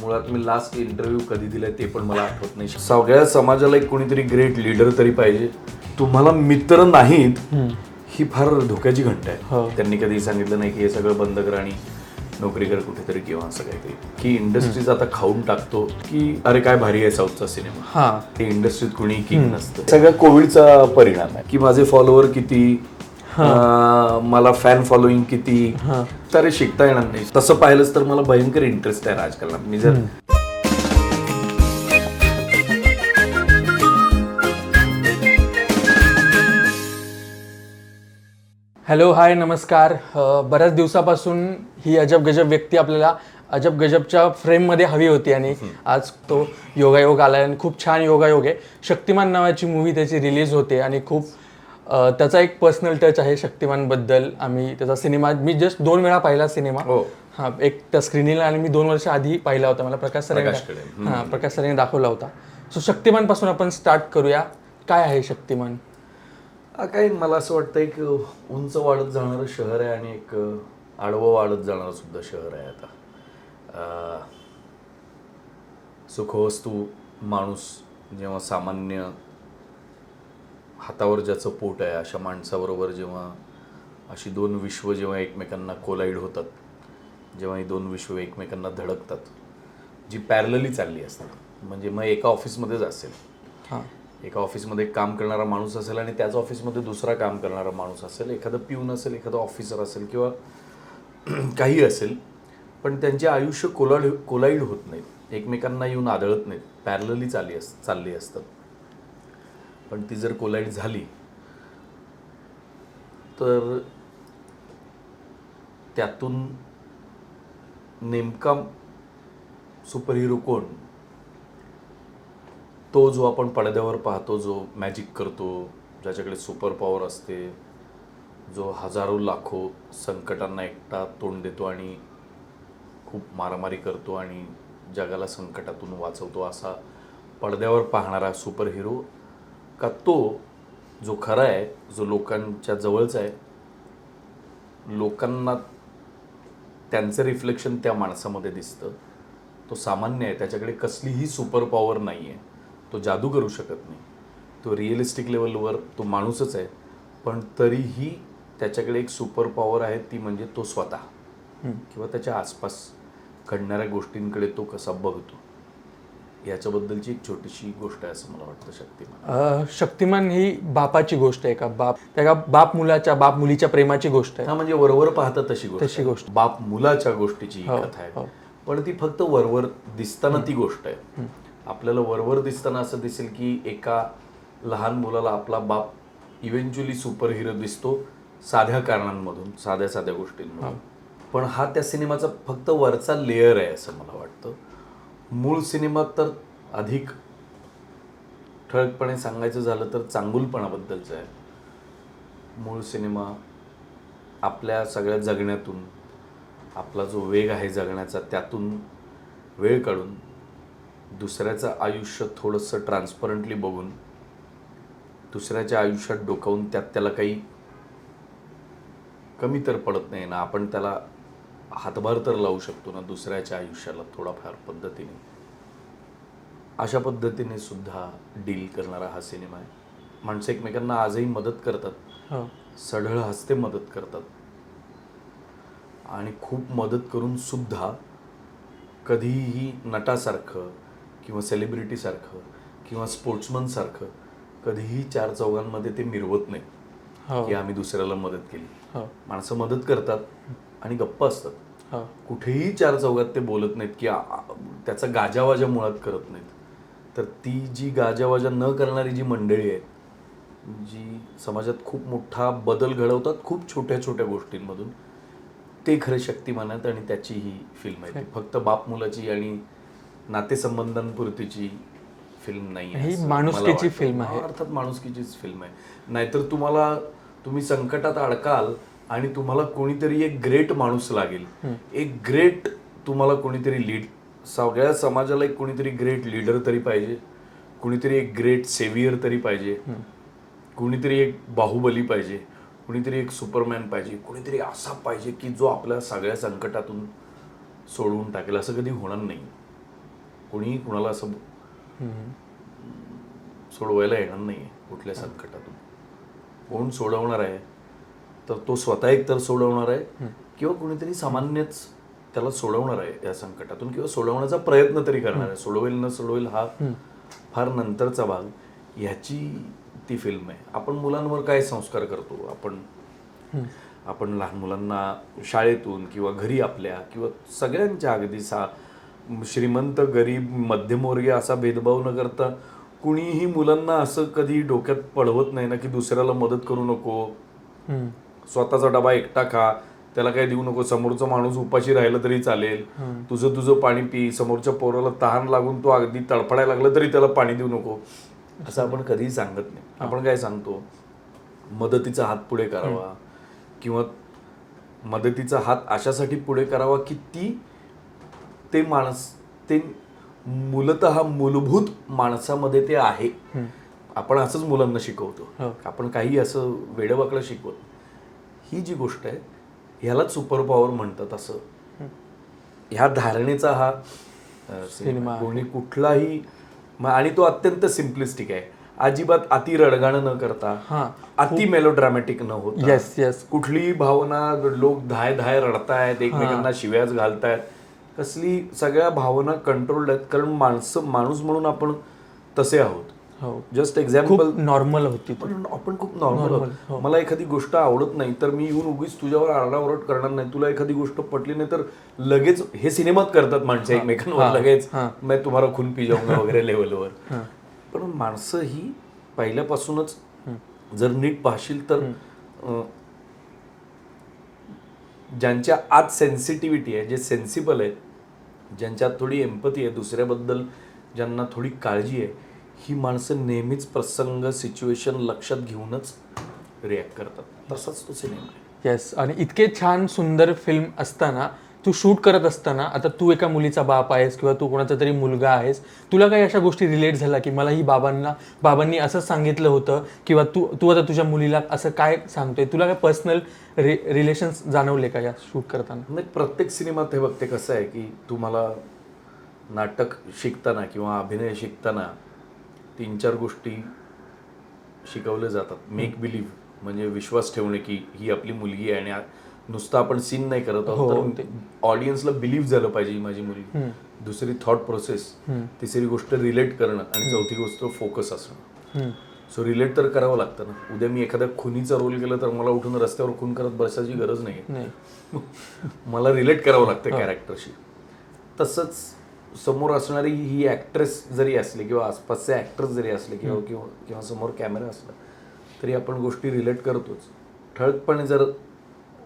मुळात मी last interview कधी दिलाय ते पण मला आठवत नाही. सगळ्या समाजाला एक कोणीतरी ग्रेट लीडर तरी पाहिजे. तुम्हाला मित्र नाहीत ही फार धोक्याची घंटा आहे. त्यांनी कधी सांगितलं नाही की हे सगळं बंद कर आणि नोकरी कर कुठेतरी किंवा असं काहीतरी, की इंडस्ट्रीज आता खाऊन टाकतो की अरे काय भारी आहे साऊथचा सिनेमा, ते इंडस्ट्रीत कुणी किंग नसतं. सगळ्या कोविडचा परिणाम आहे की माझे फॉलोअर किती, मला फॅन फॉलोईंग किती, तर शिकता येणार नाही. तसं पाहिलंच तर मला भयंकर इंटरेस्ट आहे राजकारणात. मी जर हॅलो, हाय, नमस्कार. बऱ्याच दिवसापासून ही अजब गजब व्यक्ती आपल्याला अजब गजबच्या फ्रेममध्ये हवी होती आणि आज तो योगायोग आला आहे आणि खूप छान योगायोग आहे. शक्तिमान नावाची मूवी त्याची रिलीज होते आणि खूप त्याचा एक पर्सनल टच आहे शक्तिमानबद्दल. आम्ही त्याचा सिनेमा मी जस्ट 2 वेळा पाहिला सिनेमा. हां, एक त्या स्क्रीनिंगला आणि मी 2 वर्ष आधी पाहिला होता. मला प्रकाश सरांनी दाखवला होता. सो शक्तिमानपासून आपण स्टार्ट करूया. काय आहे शक्तिमान? काही मला असं वाटतं एक उंच वाढत जाणारं शहर आहे आणि एक आडवं वाढत जाणारं सुद्धा शहर आहे. आता सुखवस्तू माणूस जेव्हा सामान्य हातावर ज्याचं पोट आहे अशा माणसाबरोबर जेव्हा अशी 2 विश्व जेव्हा एकमेकांना कोलाईड होतात, जेव्हा ही 2 विश्व एकमेकांना धडकतात, जी पॅरलली चालली असतात, म्हणजे मग एका ऑफिसमध्येच असेल, एका ऑफिसमध्ये काम करणारा माणूस असेल आणि त्याच ऑफिसमध्ये दुसरा काम करणारा माणूस असेल, एखादं पिऊन असेल, एखादं ऑफिसर असेल किंवा काही असेल, पण त्यांचे आयुष्य कोलाईड होत नाहीत, एकमेकांना येऊन आदळत नाहीत, पॅरलली चालली असतात. पण ती जर कोलाईड झाली तर त्यातून नेमका सुपर हिरो कोण? तो जो आपण पडद्यावर पाहतो, जो मॅजिक करतो, ज्याच्याकडे सुपर पॉवर असते, जो हजारो लाखो संकटांना एकटा तोंड देतो आणि खूप मारामारी करतो आणि जगाला संकटातून वाचवतो, असा पडद्यावर पाहणारा सुपर हिरो का तो जो खरा आहे, जो लोकांच्या जवळचा आहे, लोकांना त्यांचं रिफ्लेक्शन त्या माणसामध्ये दिसतं, तो सामान्य आहे, त्याच्याकडे कसलीही सुपर पॉवर नाही आहे, तो जादू करू शकत नाही, तो रिअलिस्टिक लेवलवर तो माणूसच आहे, पण तरीही त्याच्याकडे एक सुपर पॉवर आहे, ती म्हणजे तो स्वतः किंवा त्याच्या आसपास घडणाऱ्या गोष्टींकडे तो कसा बघतो, याच्याबद्दलची एक छोटीशी गोष्ट आहे असं मला वाटतं शक्तिमान. शक्तिमान ही बापाची गोष्ट आहे का? बाप मुलीच्या प्रेमाची गोष्ट आहे? हा, म्हणजे वरवर पाहता तशी गोष्ट, बाप मुलाच्या गोष्टीची ही कथा आहे, पण ती फक्त वरवर दिसताना ती गोष्ट आहे. आपल्याला वरवर दिसताना असं दिसेल की एका लहान मुलाला आपला बाप इव्हेंच्युअली सुपर हिरो दिसतो साध्या कारणांमधून, साध्या गोष्टींमधून, पण हा त्या सिनेमाचा फक्त वरचा लेअर आहे असं मला वाटतं. मूळ सिनेमात तर अधिक ठळकपणे सांगायचं झालं तर चांगुलपणाबद्दलचं आहे. मूळ सिनेमा आपल्या सगळ्या जगण्यातून, आपला जो वेग आहे जगण्याचा, त्यातून वेळ काढून दुसऱ्याचं आयुष्य थोडंसं ट्रान्सपरंटली बघून, दुसऱ्याच्या आयुष्यात डोकावून त्याला काही कमी तर पडत नाही ना, आपण त्याला हातभार तर लावू शकतो ना दुसऱ्याच्या आयुष्याला थोडाफार पद्धतीने, अशा पद्धतीने सुद्धा डील करणारा हा सिनेमा आहे. माणसं एकमेकांना आजही मदत करतात, सढळ हस्ते मदत करतात आणि खूप मदत करून सुद्धा कधीही नटासारखं किंवा सेलिब्रिटीसारखं किंवा स्पोर्ट्समनसारखं कधीही 4 चौघांमध्ये ते मिरवत नाही की आम्ही दुसऱ्याला मदत केली. माणसं मदत करतात आणि गप्प असतात, कुठेही 4 चौघात ते बोलत नाहीत की त्याचा गाजावाजा मुळात करत नाहीत. तर ती जी गाजावाजा न करणारी जी मंडळी आहे, जी समाजात खूप मोठा बदल घडवतात खूप छोट्या छोट्या गोष्टींमधून, ते खरे शक्तिमान आहेत. आणि त्याची ही फिल्म आहे, ती फक्त बाप मुलाची आणि नातेसंबंधांपुरतीची फिल्म नाही आहे, ही माणुसकीची फिल्म आहे. अर्थात माणुसकीचीच फिल्म आहे. नाहीतर तुम्ही संकटात अडकाल आणि तुम्हाला कोणीतरी एक ग्रेट माणूस लागेल, एक ग्रेट तुम्हाला कोणीतरी लीड, सगळ्या समाजाला एक कोणीतरी ग्रेट लीडर तरी पाहिजे, कुणीतरी एक ग्रेट सेव्हियर तरी पाहिजे, कुणीतरी एक बाहुबली पाहिजे, कुणीतरी एक सुपरमॅन पाहिजे, कुणीतरी असा पाहिजे की जो आपल्या सगळ्या संकटातून सोडवून टाकेल. असं कधी होणार नाही. कोणीही कुणाला असं सोडवायला येणार नाही कुठल्या संकटातून. कोण सोडवणार आहे तर तो स्वतः एकतर सोडवणार आहे किंवा कोणीतरी सामान्यच त्याला सोडवणार आहे या संकटातून किंवा सोडवण्याचा प्रयत्न तरी करणार आहे. सोडवेल न सोडवेल हा फार नंतरचा भाग. ह्याची ती फिल्म आहे. आपण मुलांवर काय संस्कार करतो, आपण लहान मुलांना शाळेतून किंवा घरी आपल्या किंवा सगळ्यांच्या अगदी श्रीमंत गरीब मध्यमवर्गीय असा भेदभाव न करता कुणीही मुलांना असं कधी डोक्यात पडवत नाही ना की दुसऱ्याला मदत करू नको, स्वतःचा डबा एकटा खा, त्याला काय देऊ नको, समोरचा माणूस उपाशी राहिला तरी चालेल, तुझं पाणी पी, समोरच्या पोराला तहान लागून तो अगदी तडफडायला लागला तरी त्याला पाणी देऊ नको, असं आपण कधीही सांगत नाही. आपण काय सांगतो, मदतीचा हात पुढे करावा किंवा मदतीचा हात अशासाठी पुढे करावा की ते मूलतः मूलभूत माणसामध्ये ते आहे. आपण असंच मुलांना शिकवतो, आपण काही असं वेडवाकडं शिकवत. ही जी गोष्ट आहे ह्यालाच सुपर पॉवर म्हणतात. असं ह्या धारणेचा हा सिनेमा कोणी कुठलाही, आणि तो अत्यंत सिम्पलिस्टिक आहे. अजिबात अति रडगाणं न करता, अति मेलोड्रामॅटिक न होता, कुठलीही भावना लोक धाय धाय रडतायत, एकमेकांना शिव्याच घालतायत, कसली सगळ्या भावना कंट्रोल्ड आहेत. कारण माणूस म्हणून आपण तसे आहोत. जस्ट एक्झाम्पल, नॉर्मल होती आपण खूप नॉर्मल आहोत. मला एखादी गोष्ट आवडत नाही तर मी येऊन उगीच तुझ्यावर आरडाओरड करणार नाही. तुला एखादी गोष्ट पटली नाही तर लगेच, हे सिनेमात करतात माणसं एकमेकांवर लगेच, मैं तुम्हाला खून पी जाऊंगा वगैरे लेवलवर. पण माणसं ही पहिल्यापासूनच जर नीट पाहशील तर ज्यांच्या आत सेन्सिटिव्हिटी आहे, जे सेन्सिबल आहेत, ज्यांच्यात थोडी एम्पथी आहे, दुसऱ्याबद्दल ज्यांना थोडी काळजी आहे, ही माणसं नेहमीच प्रसंग सिच्युएशन लक्षात घेऊनच रिॲक्ट करतात. तसाच तो सिनेमा आहे. येस. आणि इतके छान सुंदर फिल्म असताना, तू शूट करत असताना, आता तू एका मुलीचा बाप आहेस किंवा तू कोणाचा तरी मुलगा आहेस, तुला काही अशा गोष्टी रिलेट झाल्या की मला ही बाबांनी असंच सांगितलं होतं किंवा तू आता तुझ्या मुलीला असं काय सांगतोय, तुला काय पर्सनल रिलेशन्स जाणवले का या शूट करताना? नाही, प्रत्येक सिनेमात हे बघते कसं आहे की तुम्हाला नाटक शिकताना किंवा अभिनय शिकताना 3-4 गोष्टी शिकवल्या जातात. मेक बिलीव्ह म्हणजे विश्वास ठेवणे की ही आपली मुलगी आहे आणि नुसतं आपण सीन नाही करत आहोत, तर ऑडियन्सला बिलीव्ह झालं पाहिजे ही माझी मुलगी. दुसरी थॉट प्रोसेस, तिसरी गोष्ट रिलेट करणं आणि चौथी गोष्ट फोकस असणं. सो रिलेट तर करावं लागतं ना. उद्या मी एखाद्या खुनीचा रोल केला तर मला उठून रस्त्यावर खून करत बसायची गरज नाही. मला रिलेट करावं लागतं कॅरेक्टरशी. तसंच समोर असणारी ही ॲक्ट्रेस जरी असली किंवा आसपासचे ॲक्टर्स जरी असले किंवा समोर कॅमेरा असला तरी आपण गोष्टी रिलेट करतोच. ठळकपणे जर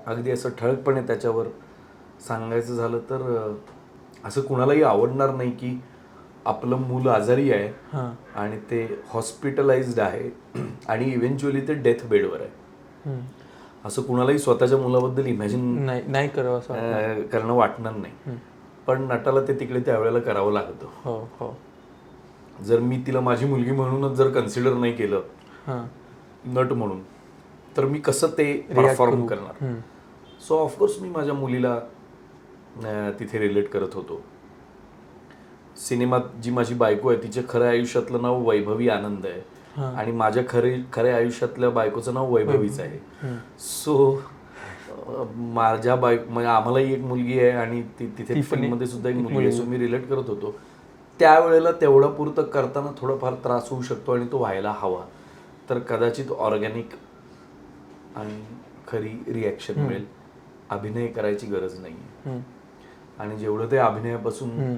अगदी असं ठळकपणे त्याच्यावर सांगायचं झालं तर असं कुणालाही आवडणार नाही की आपलं मूल आजारी आहे आणि ते हॉस्पिटलाइज्ड आहे आणि इव्हेंच्युअली ते डेथ बेडवर आहे. असं कुणालाही स्वतःच्या मुलाबद्दल इमॅजिन नाही करणं वाटणार नाही. पण नटाला ते तिकडे त्यावेळेला करावं लागतं. जर मी तिला माझी मुलगी म्हणूनच जर कन्सिडर नाही केलं नट म्हणून, तर मी कसं ते परफॉर्म करणार. सो ऑफकोर्स मी माझ्या मुलीला तिथे रिलेट करत होतो. सिनेमात जी माझी बायको आहे तिच्या खऱ्या आयुष्यातलं नाव वैभवी आनंद आहे आणि माझ्या खऱ्या आयुष्यातल्या बायकोचं नाव वैभवीच आहे. सो माझ्या म्हणजे आम्हालाही एक मुलगी आहे आणि तिथे फिल्ममध्ये सुद्धा एक मुलगी आहे. सो मी रिलेट करत होतो. त्यावेळेला तेवढं पुरतं करताना थोडाफार त्रास होऊ शकतो आणि तो व्हायला हवा, तर कदाचित ऑर्गॅनिक आणि खरी रिॲक्शन मिळेल. अभिनय करायची गरज नाही आणि जेवढं ते अभिनयापासून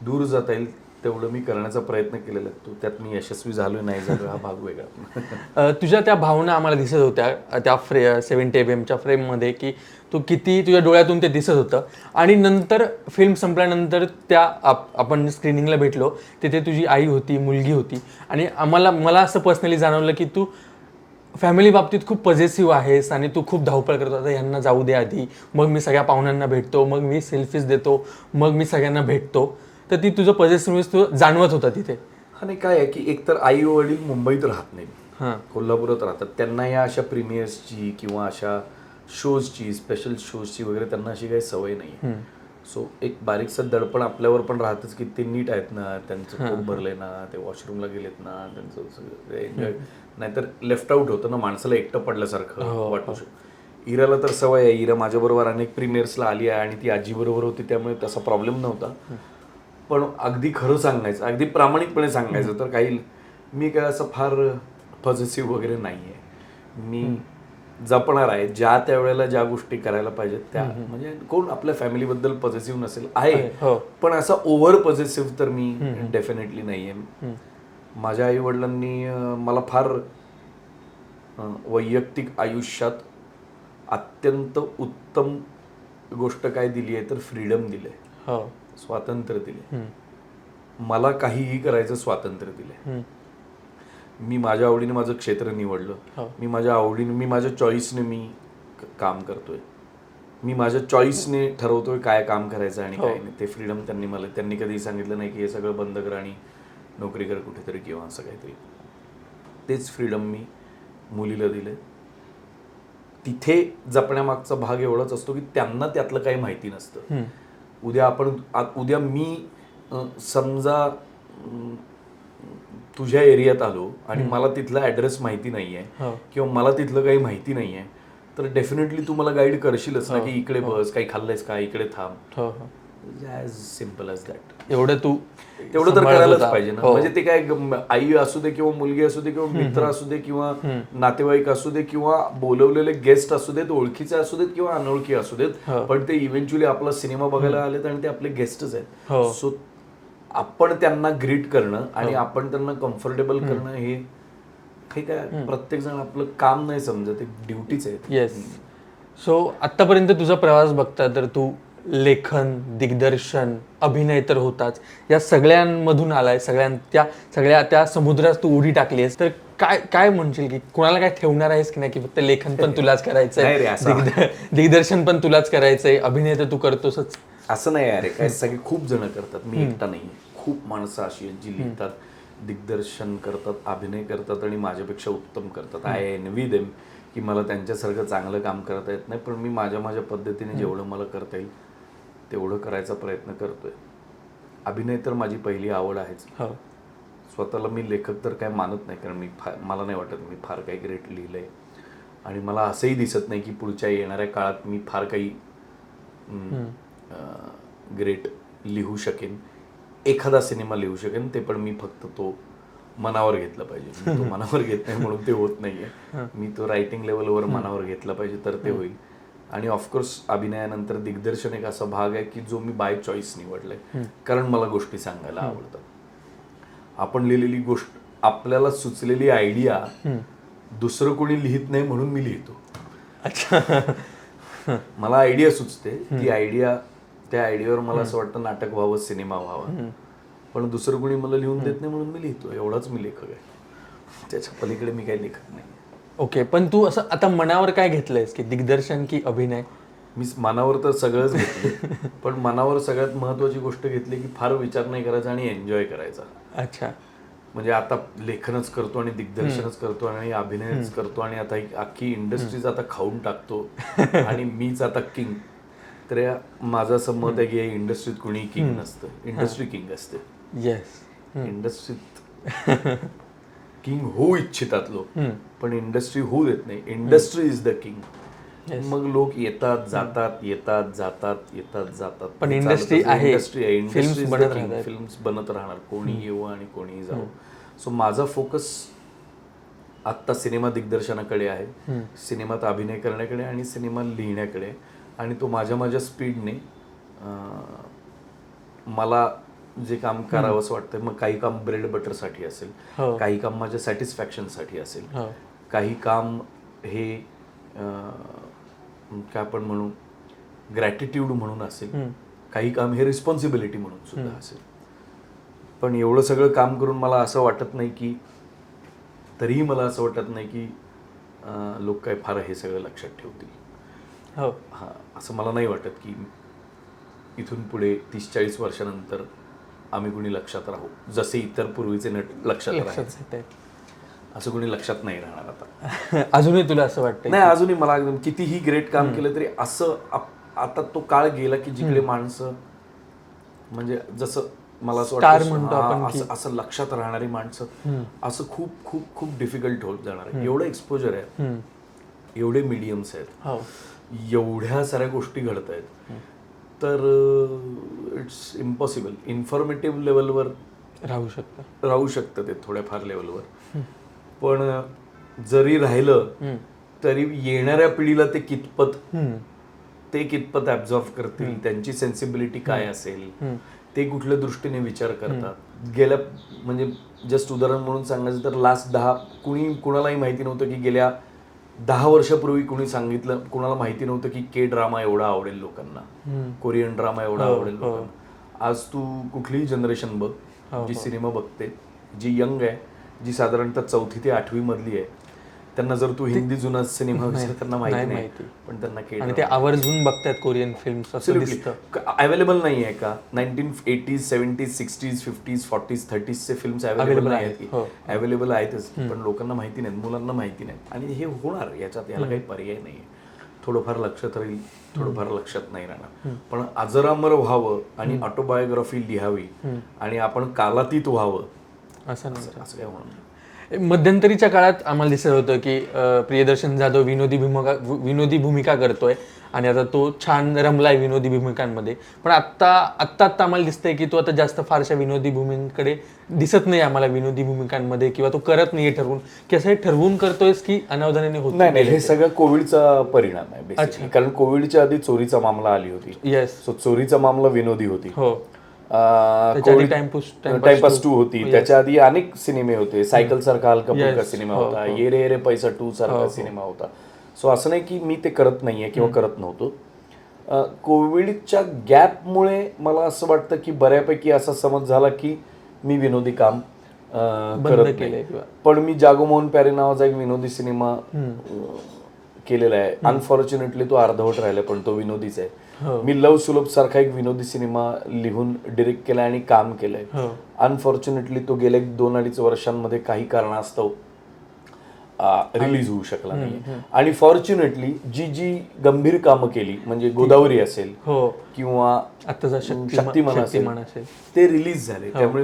दूर जाता येईल तेवढं मी करण्याचा प्रयत्न केलेला आहे. त्यात मी यशस्वी झालो नाही झालो हा भाग वेगळा. तुझ्या त्या भावना आम्हाला दिसत होत्या त्या 70 mm फ्रेममध्ये की तू किती तुझ्या डोळ्यातून ते दिसत होतं. आणि नंतर फिल्म संपल्यानंतर त्या आपण स्क्रीनिंगला भेटलो तिथे तुझी आई होती, मुलगी होती आणि मला असं पर्सनली जाणवलं की तू फॅमिली बाबतीत खूप पॉझिटिव्ह आहेस आणि तू खूप धावपळ करतो. आता यांना जाऊ दे आधी, मग मी सगळ्या पाहुण्यांना भेटतो, मग मी सेल्फीज देतो, मग मी सगळ्यांना भेटतो. तर ती तुझं पॉझिटिव्हनेस तू जाणवत होता तिथे. आणि काय आहे की एकतर आई वडील मुंबईत राहत नाही, कोल्हापुरात राहतात. त्यांना या अशा प्रीमियर्सची किंवा अशा शोजची, स्पेशल शोजची वगैरे त्यांना अशी काही सवय नाही. सो एक बारीकसं दडपण आपल्यावर पण राहतच की ते नीट आहेत ना, त्यांचं पोट भरलंय ना, ते वॉशरूमला गेलेत ना, त्यांचं सगळं एन्जॉय. नाहीतर लेफ्ट आउट होतं ना, माणसाला एकटं पडल्यासारखं वाटू शकतं. इराला तर सवय आहे, इरा माझ्याबरोबर अनेक प्रीमियर्सला आली आहे आणि ती आजीबरोबर होती, त्यामुळे तसा प्रॉब्लेम नव्हता. पण अगदी खरं सांगायचं, अगदी प्रामाणिकपणे सांगायचं तर काही मी काय असं फार पॉझिटिव्ह वगैरे नाही आहे. मी जपणार आहे ज्या त्यावेळेला ज्या गोष्टी करायला पाहिजेत त्या. म्हणजे कोण आपल्या फॅमिलीबद्दल पॉझिटिव्ह नसेल, आहे, पण असा ओव्हर पॉझिटिव्ह तर मी डेफिनेटली नाही आहे. माझ्या आई वडिलांनी मला फार वैयक्तिक आयुष्यात अत्यंत उत्तम गोष्ट काय दिली आहे तर फ्रीडम दिलंय, स्वातंत्र्य दिले. मला काहीही करायचं स्वातंत्र्य दिलंय. मी माझ्या आवडीने माझं क्षेत्र निवडलं, मी माझ्या आवडीने, मी माझ्या चॉईसने मी काम करतोय, मी माझ्या चॉईसने ठरवतोय काय काम करायचं आणि काय नाही. ते फ्रीडम त्यांनी कधी सांगितलं नाही की हे सगळं बंद कर आणि नोकरी कर कुठेतरी किंवा असं काहीतरी. तेच फ्रीडम मी मुलीला दिले. तिथे जपण्यामागचा भाग एवढाच असतो की त्यांना त्यातलं काही माहिती नसतं. उद्या मी समजा तुझ्या एरियात आलो आणि मला तिथला ॲड्रेस माहिती नाहीये किंवा मला तिथलं काही माहिती नाहीये, तर डेफिनेटली तू मला गाईड करशीलच ना की इकडे बस, काही खाल्लंयस का, इकडे थांब. As simple as that. तेवढं तर करायलाच पाहिजे ना. म्हणजे ते काय आई असू दे किंवा मुलगी असू दे किंवा मित्र असू दे किंवा नातेवाईक असू दे किंवा बोलवलेले गेस्ट असू देत, ओळखीचे असू देत किंवा अनोळखी असू देत, पण ते इव्हेंच्युअली आपला सिनेमा बघायला आलेत आणि ते आपले गेस्टच आहेत. सो आपण त्यांना ग्रीट करणं आणि आपण त्यांना कम्फर्टेबल करणं हे काय प्रत्येक जण आपलं काम नाही समजत, एक ड्युटीच आहे. येस. सो आतापर्यंत तुझा प्रवास बघता तर तू लेखन, दिग्दर्शन, अभिनय तर होताच, या सगळ्यांमधून आलाय, सगळ्या त्या समुद्रात तू उडी टाकली आहेस. तर काय म्हणशील की कोणाला काय ठेवणार आहेस की नाही, की फक्त लेखन पण तुलाच करायचंय, दिग्दर्शन पण तुलाच करायचंय, अभिनय तर तू करतोसच? असं नाही अरे, काय सगळे खूप जण करतात, मी एकटा नाही. खूप माणसं अशी आहेत जी लिहितात, दिग्दर्शन करतात, अभिनय करतात आणि माझ्यापेक्षा उत्तम करतात. आय एनव्ही देम की मला त्यांच्यासारखं चांगलं काम करता येत नाही, पण मी माझ्या पद्धतीने जेवढं मला करता येईल तेवढं करायचा प्रयत्न करतोय. अभिनय तर माझी पहिली आवड आहेच. स्वतःला मी लेखक तर काय मानत नाही, कारण मला नाही वाटत मी फार काही ग्रेट लिहिलंय आणि मला असंही दिसत नाही की पुढच्या येणाऱ्या काळात मी फार काही ग्रेट लिहू शकेन. एखादा सिनेमा लिहू शकेन, ते पण मी फक्त तो मनावर घेतला पाहिजे. मी तो मनावर घेत नाही म्हणून ते होत नाहीये. मी तो रायटिंग लेवलवर मनावर घेतला पाहिजे तर ते होईल. आणि ऑफकोर्स अभिनयानंतर दिग्दर्शन एक असा भाग आहे की जो मी बाय चॉईस निवडलाय, कारण मला गोष्टी सांगायला आवडतात. आपण लिहिलेली गोष्ट, आपल्याला सुचलेली आयडिया दुसरं कोणी लिहित नाही म्हणून मी लिहितो. मला आयडिया सुचते, ती आयडिया, त्या आयडियावर मला असं वाटतं नाटक व्हावं, सिनेमा व्हावा, पण दुसरं कोणी मला लिहून देत नाही म्हणून मी लिहितो. एवढाच मी लेखक आहे, त्याच्या पलीकडे मी काही लेखक नाही. ओके, पण तू असं आता मनावर काय घेतलंयस की दिग्दर्शन की अभिनय? मी मनावर तर सगळंच घेतलं, पण मनावर सगळ्यात महत्वाची गोष्ट घेतली की फार विचार नाही करायचा आणि एन्जॉय करायचा. अच्छा. म्हणजे आता लेखनच करतो आणि दिग्दर्शनच करतो आणि अभिनयच करतो आणि आता अख्खी इंडस्ट्रीज आता खाऊन टाकतो आणि मीच आता किंग. तर माझं असं मत आहे की या इंडस्ट्रीत कोणी किंग नसतं, इंडस्ट्री किंग असते. येस. इंडस्ट्रीत किंग होऊ इच्छितात लोक, पण इंडस्ट्री होऊ देत नाही. Industry is the king. मग लोक येतात जातात, येतात जातात, येतात जातात, पण इंडस्ट्री आहे, इंडस्ट्री फिल्म्स बनत राहणार, कोणी येऊ आणि कोणीही जाऊ. सो माझा फोकस आत्ता सिनेमा दिग्दर्शनाकडे आहे, सिनेमात अभिनय करण्याकडे आणि सिनेमा लिहिण्याकडे. आणि तो माझ्या स्पीडने मला जे काम करावंसं वाटतं, मग काही काम ब्रेड बटरसाठी असेल, काही काम माझ्या सॅटिस्फॅक्शनसाठी असेल, काही काम हे काय आपण म्हणू ग्रॅटिट्यूड म्हणून असेल, काही काम हे रिस्पॉन्सिबिलिटी म्हणून सुद्धा असेल. पण एवढं सगळं काम करून मला असं वाटत नाही की, तरीही मला असं वाटत नाही की लोक काय फार हे सगळं लक्षात ठेवतील. हा, असं मला नाही वाटत की इथून पुढे 30-40 वर्षानंतर आम्ही कुणी लक्षात राहू, जसे इतर पूर्वीचे नट लक्षात राहायचे, असं कोणी लक्षात नाही राहणार आता. अजूनही तुला असं वाटतं? नाही, अजूनही मला कितीही ग्रेट काम केलं तरी असं आता तो काळ गेला की जिकडे माणसं म्हणजे जसं मला असं Star वाटतं म्हणतो आपण असं लक्षात राहणारी माणसं असं खूप खूप खूप डिफिकल्ट होत जाणार आहे. एवढं एक्सपोजर आहे, एवढे मीडियम्स आहेत, हो एवढ्या साऱ्या गोष्टी घडत आहेत, तर इट्स इम्पॉसिबल. इन्फॉर्मेटिव्ह लेवलवर राहू शकतं ते थोड्याफार लेवलवर, पण जरी राहिलं तरी येणाऱ्या पिढीला ते कितपत ॲब्झॉर्व करतील, त्यांची सेन्सिबिलिटी काय असेल, ते कुठल्या दृष्टीने विचार करतात. गेल्या म्हणजे जस्ट उदाहरण म्हणून सांगायचं तर लास्ट 10 कुणालाही माहिती नव्हतं की गेल्या 10 वर्षापूर्वी कुणाला माहिती नव्हतं की के ड्रामा एवढा आवडेल लोकांना, कोरियन ड्रामा एवढा आवडेल लोकांना. आज तू कुठलीही जनरेशन बघ जी सिनेमा बघते, जी यंग आहे, जी साधारणतः 4थी ते 8वी मधली आहे, त्यांना जर तू हिंदी जुना सिनेमा विचार त्यांना माहिती नाही, पण त्यांना के आणि ते आवर्जून बघतात कोरियन फिल्म्स असं दिसतं. अवेलेबल नाही आहे का? 1980s, 70s, 60s, 50s, 40s, 30s चे फिल्म्स अवेलेबल नाही आहेत की? अवेलेबल आहेतच, पण लोकांना माहिती नाहीत, मुलांना माहिती नाहीत, आणि हे होणार, याला काही पर्याय नाही आहे. थोडंफार लक्षात राहील, थोडंफार लक्षात नाही राहणार, पण अजरामर व्हावं आणि ऑटोबायोग्राफी लिहावी आणि आपण कालातीत व्हावं असं काय होणार. मध्यंतरीच्या काळात आम्हाला दिसत होतं की प्रियदर्शन जाधव विनोदी भूमिका करतोय आणि आता तो छान रमलाय विनोदी भूमिकांमध्ये, पण आत्ता आम्हाला दिसतंय की तो आता जास्त फारशा विनोदी भूमिकेकडे दिसत नाही आम्हाला विनोदी भूमिकांमध्ये, किंवा तो करत नाहीये ठरवून, की असं हे ठरवून करतोयस की अनावधानाने होत नाही. हे सगळं कोविडचा परिणाम आहे बेसिकली, कारण कोविडच्या आधी चोरीचा मामला आली होती. येस, सो चोरीचा मामला विनोदी होती. हो, टाइमपास 2 होती, त्याच्या आधी अनेक सिनेमे होते. सायकल सारखा हलका फुलका सिनेमा होता, ये रे ये रे पैसा 2 सारखा सिनेमा होता. सो असं नाही की मी ते करत नाहीये किंवा करत नव्हतो. कोविडच्या गॅपमुळे मला असं वाटतं की बऱ्यापैकी असा समज झाला की मी विनोदी काम करत नाही. पण मी जागो मोहन प्यारे नावाचा एक विनोदी सिनेमा केलेला आहे. अनफॉर्च्युनेटली तो अर्धवट राहिला, पण तो विनोदीच आहे. मी लव सुलभ सारखा एक विनोदी सिनेमा लिहून डिरेक्ट केलाय आणि काम केलंय. अनफॉर्च्युनेटली तो गेल्या 2-2.5 वर्षांमध्ये काही कारणास्तव रिलीज होऊ शकला नाही. आणि फॉर्च्युनेटली जी गंभीर कामं केली, म्हणजे गोदावरी असेल किंवा शक्तिमान असेल, ते रिलीज झाले. त्यामुळे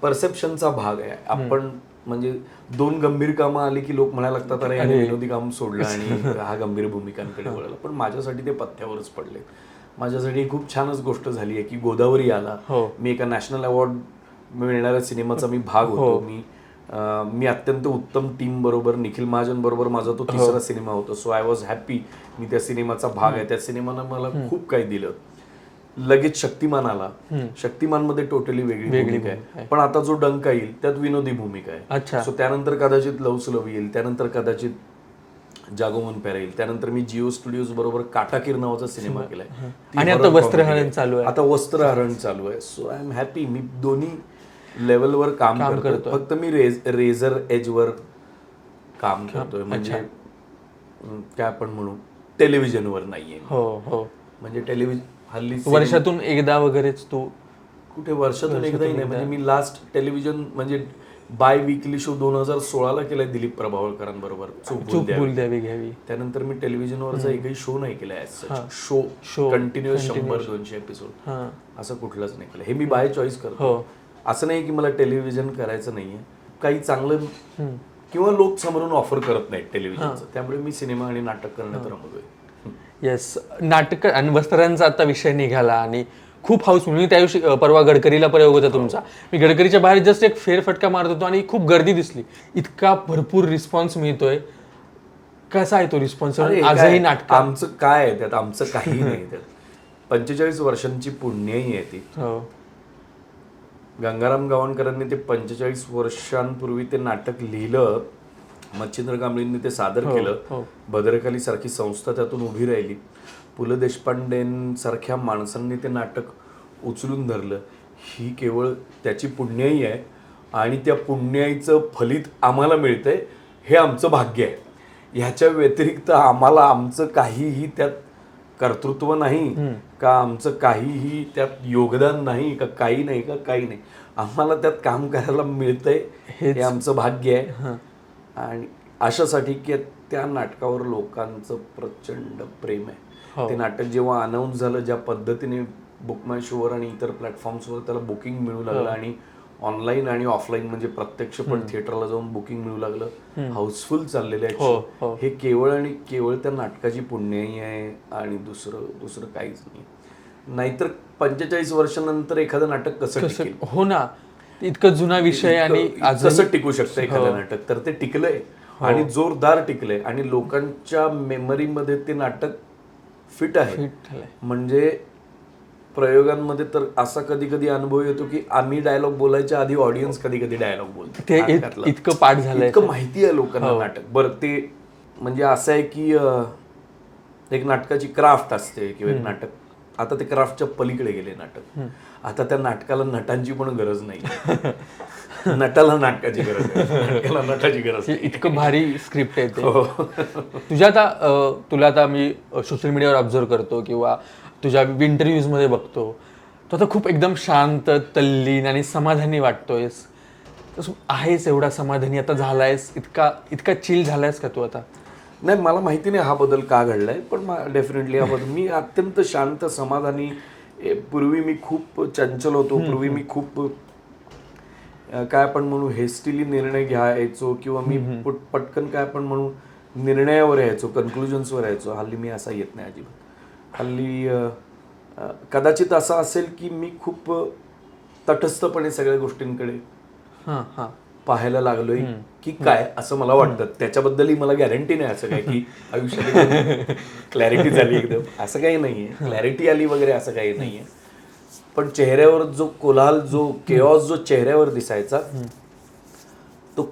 परसेप्शनचा भाग आहे. आपण म्हणजे 2 गंभीर कामं आली की लोक म्हणायला लागतात अरे याने विनोदी काम सोडलं आणि हा गंभीर भूमिकांकडे वळला. पण माझ्यासाठी ते पथ्यावरच पडले. माझ्यासाठी खूप छानच गोष्ट झाली आहे की गोदावरी आला. मी एका नॅशनल अवॉर्ड मिळणाऱ्या सिनेमाचा मी भाग होतो. मी अत्यंत उत्तम टीम बरोबर, निखिल महाजन बरोबर माझा तो 3रा सिनेमा होता. सो आय वॉज हॅपी, मी त्या सिनेमाचा भाग आहे. त्या सिनेमानं मला खूप काही दिलं. लगेच शक्तिमान आला. शक्तिमानमध्ये टोटली वेगळी भूमिका आहे, पण आता जो डंका येईल त्यात विनोदी भूमिका आहे. सो त्यानंतर कदाचित लव सुलभ येईल, त्यानंतर कदाचित जागो मोहन प्यारे येईल, त्यानंतर मी जिओ स्टुडिओज बरोबर काटाकीर नावाचा सिनेमा केलाय आणि आता वस्त्रहरण चालू आहे. So I am happy. मी दोन्ही लेवलवर काम करतोय. फक्त मी रेझर एजवर काम करतोय, म्हणजे काय आपण म्हणू टेलिव्हिजनवर नाहीये. म्हणजे टेलिव्हिजन हल्ली वर्षातून एकदा वगैरेच तू कुठे वर्षातून एकदाही नाही. म्हणजे मी लास्ट टेलिव्हिजन म्हणजे बाय वीकली शो 2016ला केलाय दिलीप प्रभावळकरांबरोबर, चूक भूल द्यावी घ्यावी. त्यानंतर मी टेलिव्हिजनवरचा एकही शो नाही केलाय. शो कंटिन्युअस 100-200 एपिसोड असं कुठलंच नाही केलं. हे मी बाय चॉईस करतो. असं नाही की मला टेलिव्हिजन करायचं नाहीये, काही चांगलं किंवा लोक समोरून ऑफर करत नाहीत टेलिव्हिजनचं, त्यामुळे मी सिनेमा आणि नाटक करण्यात रमतोय. येस, नाटक आणि वस्त्रांचा आता विषय निघाला आणि खूप हाऊस. मी त्या दिवशी परवा गडकरीला प्रयोग होता तुमचा. मी गडकरीच्या बाहेर जस्ट एक फेरफटका मारत होतो आणि खूप गर्दी दिसली. इतका भरपूर रिस्पॉन्स मिळतोय. कसा आहे तो रिस्पॉन्स आजही नाटक? आमचं काय आहे त्यात? आमचं काही नाही त्यात. 45 वर्षांची पुण्यही आहे ती. गंगाराम गावणकरांनी ते 45 वर्षांपूर्वी ते नाटक लिहिलं. मच्छिंद्र कांबळींनी ते सादर केलं. भद्रकाली सारखी संस्था त्यातून उभी राहिली. पु ल देशपांडेंसारख्या माणसांनी ते नाटक उचलून धरलं. ही केवळ त्याची पुण्याई आहे आणि त्या पुण्याईचं फलित आम्हाला मिळतंय, हे आमचं भाग्य आहे. ह्याच्या व्यतिरिक्त आम्हाला आमचं काहीही त्यात कर्तृत्व नाही का, आमचं काहीही त्यात योगदान नाही का, काही नाही. आम्हाला त्यात काम करायला मिळतंय, हे आमचं भाग्य आहे. आणि अशासाठी की त्या नाटकावर लोकांचं प्रचंड प्रेम आहे. ते नाटक जेव्हा अनाऊन्स झालं, ज्या पद्धतीने बुक माय शोवर आणि इतर प्लॅटफॉर्म्सवर त्याला बुकिंग मिळू लागलं आणि ऑनलाईन आणि ऑफलाईन म्हणजे प्रत्यक्ष पण थिएटरला जाऊन बुकिंग मिळू लागलं, हाऊसफुल चाललेले आहेत show. हे केवळ आणि केवळ त्या नाटकाची पुण्याई आहे आणि दुसरं काहीच नाही. नाहीतर 45 वर्षानंतर एखादं नाटक कसं टिकेल? हो ना, इतकं जुना विषय आणि कसं टिकू शकतं एखादं नाटक? तर ते टिकलंय आणि जोरदार टिकलंय आणि लोकांच्या मेमरीमध्ये ते नाटक फिट आहे. म्हणजे प्रयोगांमध्ये तर असा कधी कधी अनुभव येतो की आम्ही डायलॉग बोलायच्या आधी ऑडियन्स कधी कधी डायलॉग बोलतो. ते इतकं पाठ झालंय, इतकं माहिती आहे लोकांना नाटक. बरं, ते म्हणजे असं आहे की एक नाटकाची क्राफ्ट असते किंवा एक नाटक, आता ते क्राफ्टच्या पलीकडे गेले नाटक. आता त्या नाटकाला नटांची पण गरज नाही, नटाला नाटकाची गरज आहे, नाटकाला नटाची गरज नाही. इतकं भारी स्क्रिप्ट आहे ते. तुला आता मी सोशल मीडियावर ऑब्झर्व करतो किंवा तुझ्या इंटरव्ह्यूज मध्ये बघतो, तो आता खूप एकदम शांत, तल्लीन आणि समाधानी वाटतोयस. तसं आहेस एवढा समाधानी आता झालायस, इतका चिल झालायस का तू आता? नाही, मला माहिती नाही हा बदल का घडलाय, पण डेफिनेटली हा बदल, मी अत्यंत शांत समाधानी. पूर्वी मी खूप चंचल होतो, पूर्वी मी खूप काय आपण म्हणू हेस्टिली निर्णय घ्यायचो किंवा मी पटकन काय आपण म्हणू निर्णयावर यायचो, कन्क्लुजन्सवर यायचो. हल्ली मी असा येत नाही अजिबात. हल्ली कदाचित असं असेल की मी खूप तटस्थपणे सगळ्या गोष्टींकडे पाहायला लागलोय की काय, असं मला वाटतं. त्याच्याबद्दलही मला गॅरंटी नाही असं काय की आयुष्यात क्लॅरिटी झाली एकदम, असं काही नाहीये, क्लॅरिटी आली वगैरे असं काही नाहीये. पण चेहऱ्यावर जो कोलाहल, जो केऑस जो चेहऱ्यावर दिसायचा, तो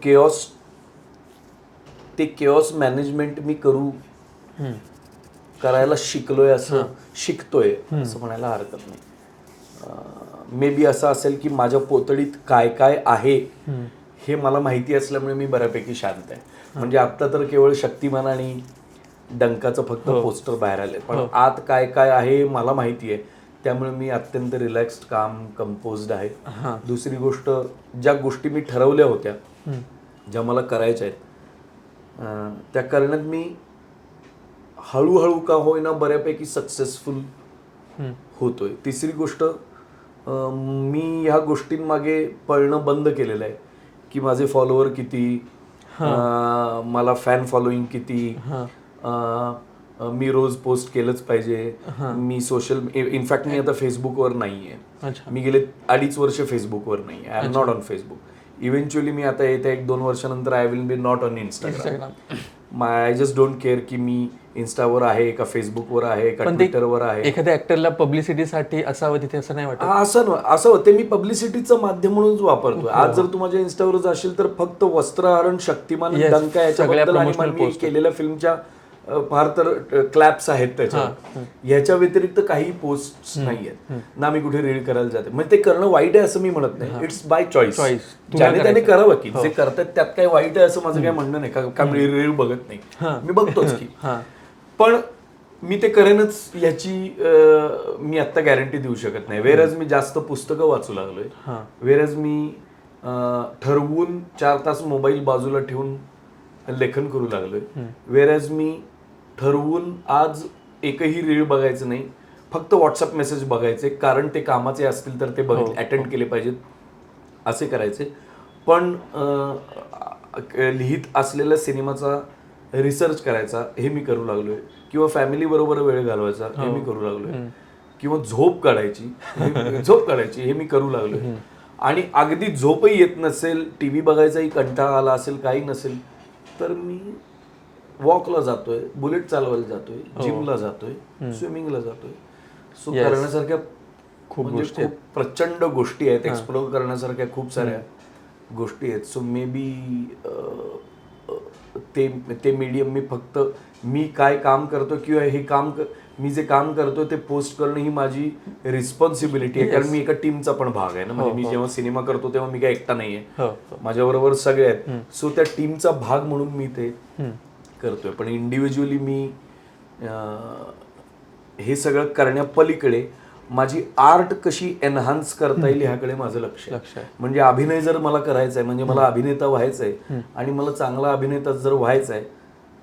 केऑस मॅनेजमेंट मी करायला शिकलोय, शिकतोय असं म्हणायला हरकत नाही. मे बी असं असेल की माझ्या पोतडीत काय काय आहे हे मला माहिती असल्यामुळे मी बऱ्यापैकी शांत आहे. म्हणजे आता तर केवळ शक्तिमान आणि डंकाचं फक्त पोस्टर बाहेर आले, पण आत काय काय आहे मला माहिती आहे. त्यामुळे मी अत्यंत रिलॅक्स्ड, काम, कंपोज्ड आहे. दुसरी गोष्ट, ज्या गोष्टी मी ठरवल्या होत्या, ज्या मला करायच्या आहेत, त्या करण्यात मी हळूहळू का होईना बऱ्यापैकी सक्सेसफुल होतोय. तिसरी गोष्ट, मी ह्या गोष्टींमागे पळणं बंद केलेलं आहे की माझे फॉलोअर किती, मला फॅन फॉलोईंग किती, मी रोज पोस्ट केलंच पाहिजे, मी इनफॅक्ट मी आता फेसबुकवर नाहीये. मी गेले 2.5 वर्ष फेसबुकवर नाहीये. I am not on Facebook. Eventually मी आता येत्या 1-2 वर्षानंतर I will be not on Instagram. I just don't care की मी इन्स्टावर आहे का फेसबुकवर आहे का ट्विटरवर आहे. एखाद्या ऍक्टरला पब्लिसिटीसाठी असावं तिथे, असं नाही वाटत? असं होते, मी पब्लिसिटीचं माध्यम म्हणूनच वापरतोय. आज जर तू माझ्या इन्स्टावर जाशील तर फक्त वस्त्रहरण, शक्तिमान, डंका याच्याबद्दल आणि मी केलेल्या फिल्मच्या फार तर क्लॅप्स आहेत त्याच्यावर. ह्याच्या व्यतिरिक्त काही पोस्ट नाही आहेत ना. मी कुठे रील करायला जाते, म्हणजे ते करणं वाईट आहे असं मी म्हणत नाही. It's by choice. ज्याने त्याने करावं की जे करतात त्यात काही वाईट आहे असं माझं काही म्हणणं नाही. का मी रील बघत नाही, मी बघतोच की. पण मी ते करेनच याची मी आत्ता गॅरंटी देऊ शकत नाही. वेरज मी जास्त पुस्तकं वाचू लागलोय, वेरज मी ठरवून 4 तास मोबाईल बाजूला ठेवून लेखन करू लागलोय, वेरज मी ठरवून आज एकही रील बघायचं नाही, फक्त व्हॉट्सअप मेसेज बघायचे, कारण ते कामाचे असतील तर ते अटेंड केले पाहिजेत असे करायचे. पण लिहित असलेल्या सिनेमाचा रिसर्च करायचा हे मी करू लागलोय, किंवा फॅमिली बरोबर वेळ घालवायचा हे मी करू लागलोय, किंवा झोप काढायची हे मी करू लागलोय. आणि अगदी झोपही येत नसेल, टीव्ही बघायचाही कंटाळा आला असेल, काही नसेल, तर मी वॉकला जातोय, बुलेट चालवायला जातोय, जिमला जातोय, स्विमिंगला जातोय. सो करण्यासारख्या खूप प्रचंड गोष्टी आहेत, एक्सप्लोर करण्यासारख्या खूप साऱ्या गोष्टी आहेत. सो मे बी ते मीडियम मी फक्त मी काय काम करतो किंवा हे मी जे काम करतोय ते पोस्ट करणं ही माझी रिस्पॉन्सिबिलिटी आहे. कारण मी एका टीमचा पण भाग आहे ना. म्हणजे मी जेव्हा सिनेमा करतो तेव्हा मी काय एकटा नाहीये, माझ्याबरोबर सगळे आहेत. सो त्या टीमचा भाग म्हणून मी ते करतोय. पण इंडिव्हिज्युअली मी हे सगळं करण्यापलीकडे माझी आर्ट कशी एनहान्स करता येईल ह्याकडे माझं लक्ष आहे. म्हणजे अभिनय जर मला करायचा आहे, म्हणजे मला अभिनेता व्हायचा आहे आणि मला चांगला अभिनेता जर व्हायचा आहे,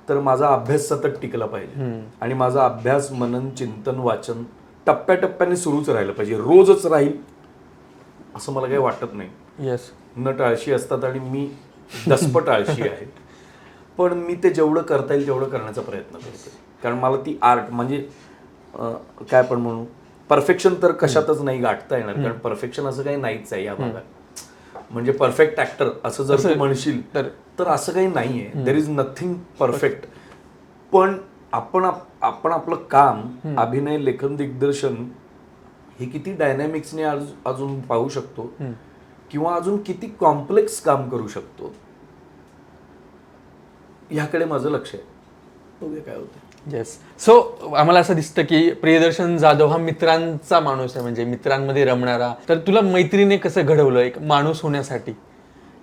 तर माझा अभ्यास सतत टिकला पाहिजे आणि माझा अभ्यास मनन चिंतन वाचन टप्प्याटप्प्याने सुरूच राहिलं पाहिजे. रोजच राहील असं मला काही वाटत नाही. येस. नट आळशी असतात आणि मी दसपट आळशी आहे, पण मी ते जेवढं करता येईल तेवढं करण्याचा प्रयत्न करतो. कारण मला ती आर्ट म्हणजे काय पण म्हणू, परफेक्शन तर कशातच नाही गाठता येणार, कारण परफेक्शन असं काही नाहीच आहे या भागात. म्हणजे परफेक्ट ऍक्टर असं जर तू म्हणशील तर असं काही नाहीये. There is nothing perfect. पण आपण आपलं काम, अभिनय, लेखन, दिग्दर्शन हे किती डायनॅमिक्सने अजून पाहू शकतो किंवा अजून किती कॉम्प्लेक्स काम करू शकतो ह्याकडे माझं लक्ष आहे. बघूया काय होतं. येस. सो आम्हाला असं दिसतं की प्रियदर्शन जाधव हा मित्रांचा माणूस आहे, म्हणजे मित्रांमध्ये रमणारा. तर तुला मैत्रीने कसं घडवलं एक माणूस होण्यासाठी?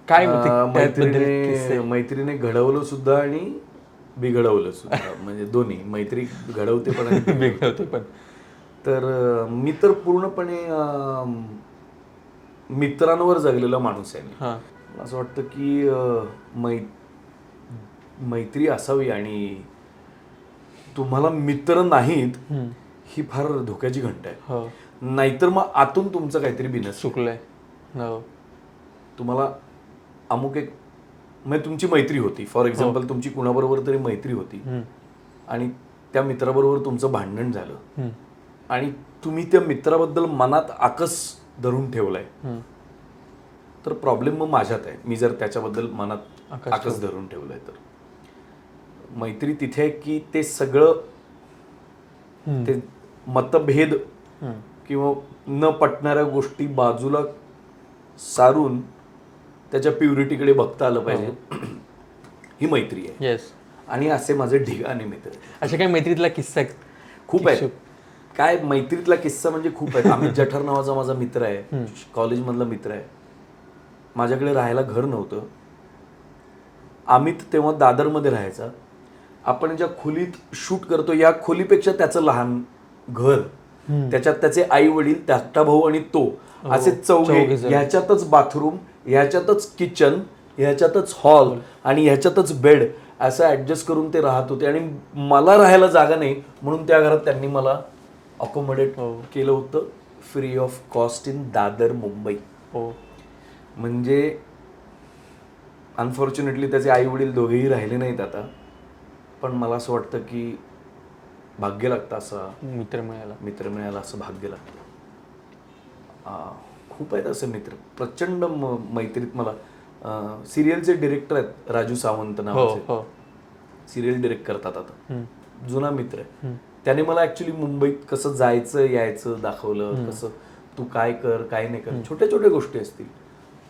काय मैत्रीने घडवलं सुद्धा आणि बिघडवलं सुद्धा. म्हणजे दोन्ही. मैत्री घडवते पण आणि बिघडवते पण. तर मी तर पूर्णपणे मित्रांवर जगलेला माणूस आहे. मला असं वाटतं की मैत्री असावी आणि तुम्हाला मित्र नाहीत ही फार धोक्याची घंट आहे. नाहीतर मग आतून तुमचं काहीतरी बिनस चुकलंय. तुम्हाला अमुक एक म्हणजे तुमची मैत्री होती, फॉर एक्झाम्पल तुमची कुणाबरोबर तरी मैत्री होती आणि त्या मित्राबरोबर तुमचं भांडण झालं आणि तुम्ही त्या मित्राबद्दल मनात आकस धरून ठेवलाय, तर प्रॉब्लेम मग माझ्यात आहे. मी जर त्याच्याबद्दल मनात आकस धरून ठेवलाय तर मैत्री तिथे आहे की ते सगळं ते मतभेद किंवा न पटणाऱ्या गोष्टी बाजूला सारून त्याच्या प्युरिटीकडे बघता आलं पाहिजे. ही मैत्री आहे. येस. आणि असे माझे ढिगाणे मित्र. अशा काही मैत्रीतला किस्सा खूप आहे. काय मैत्रीतला किस्सा म्हणजे खूप आहे. अमित जठार नावाचा माझा मित्र आहे, कॉलेजमधला मित्र आहे. माझ्याकडे राहायला घर नव्हतं. अमित तेव्हा दादरमध्ये राहायचा. आपण ज्या खोलीत शूट करतो या खोलीपेक्षा त्याचं लहान घर, त्याच्यात त्याचे आई वडील, धाकटा भाऊ आणि तो, असे चौघे, ह्याच्यातच बाथरूम, ह्याच्यातच किचन, ह्याच्यातच हॉल आणि ह्याच्यातच बेड, असं ऍडजस्ट करून ते राहत होते. आणि मला राहायला जागा नाही म्हणून त्या घरात त्यांनी मला अकोमोडेट केलं होतं free of cost in Dadar, Mumbai. म्हणजे अनफॉर्च्युनेटली त्याचे आई वडील दोघेही राहिले नाहीत आता, पण मला असं वाटतं की भाग्य लागतं असं मित्र मिळायला असं भाग्य लागतं. खूप आहेत असे मित्र, प्रचंड मैत्रीत. मला सिरियलचे डिरेक्टर आहेत राजू सावंत नावाचे, सिरियल डिरेक्ट करतात आता, जुना मित्र आहे. त्याने मला ऍक्च्युली मुंबईत कसं जायचं यायचं दाखवलं, कसं तू काय कर काय नाही कर, छोट्या छोट्या गोष्टी असतील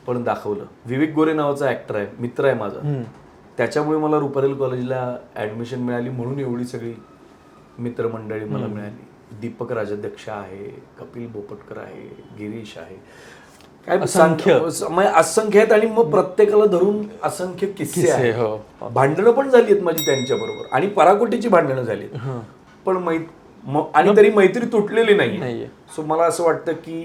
पण दाखवलं. विवेक गोरे नावाचा ऍक्टर आहे, मित्र आहे माझा. त्याच्यामुळे मला रुपारेल कॉलेजला ऍडमिशन मिळाली, म्हणून एवढी सगळी मित्रमंडळी मला मिळाली. दीपक राजाध्यक्ष आहे, कपिल बोपटकर आहे, गिरीश आहे, काय असंख्य आहेत. आणि मग प्रत्येकाला धरून असंख्य किस्से आहेत. भांडणं पण झाली आहेत माझी त्यांच्याबरोबर आणि पराकोटीची भांडणं झाली आहेत, पण आणि तरी मैत्री तुटलेली नाहीये. सो मला असं वाटतं की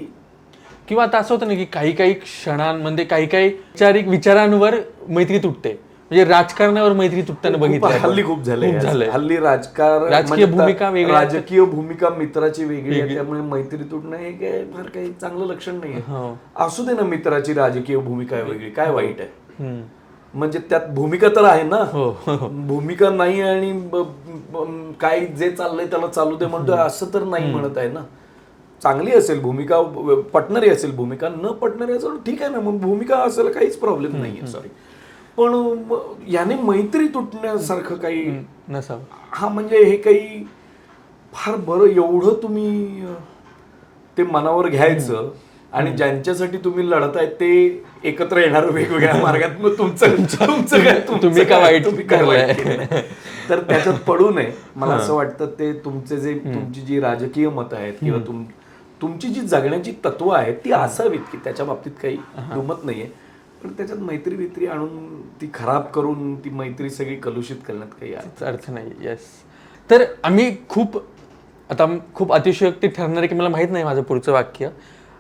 किंवा आता असं होतं ना की काही काही क्षणांमध्ये काही काही वैचारिक विचारांवर मैत्री तुटते. म्हणजे राजकारणावर मैत्री तुटताना बघितलं हल्ली खूप झालंय. हल्ली राजकीय भूमिका वेगळी, राजकीय भूमिका मित्राची वेगळी आहे, त्यामुळे मैत्री तुटणं हे काय फार काही चांगलं लक्षण नाहीये. असू दे ना, मित्राची राजकीय भूमिका वेगळी, काय वाईट आहे. म्हणजे त्यात भूमिका तर आहे ना, भूमिका नाही आणि काय जे चाललंय त्याला चालू दे म्हणतो असं तर नाही म्हणत आहे ना. चांगली असेल भूमिका, पटणारी असेल भूमिका, न पटणारी असेल ठीक आहे ना, मग भूमिका असेल काहीच प्रॉब्लेम नाहीये. सॉरी, पण याने मैत्री तुटण्यासारखं काही नसावं. हा म्हणजे हे काही फार बरं एवढं तुम्ही ते मनावर घ्यायचं आणि ज्यांच्यासाठी तुम्ही लढताय ते एकत्र येणार वेगवेगळ्या मार्गात, मग तुम्ही काय वाईट तर त्याच्यात पडू नये. मला असं वाटतं ते तुमची जी राजकीय मतं आहेत किंवा तुमची जी जगण्याची तत्व आहेत ती असावीत की त्याच्या बाबतीत काही दुमत नाहीये, पण त्याच्यात मैत्री आणून ती खराब करून ती मैत्री सगळी कलुषित करण्यात काही अर्थ नाही. येस. तर आम्ही खूप अतिशयोक्ती ठरणार आहे की मला माहित नाही माझं पुढचं वाक्य,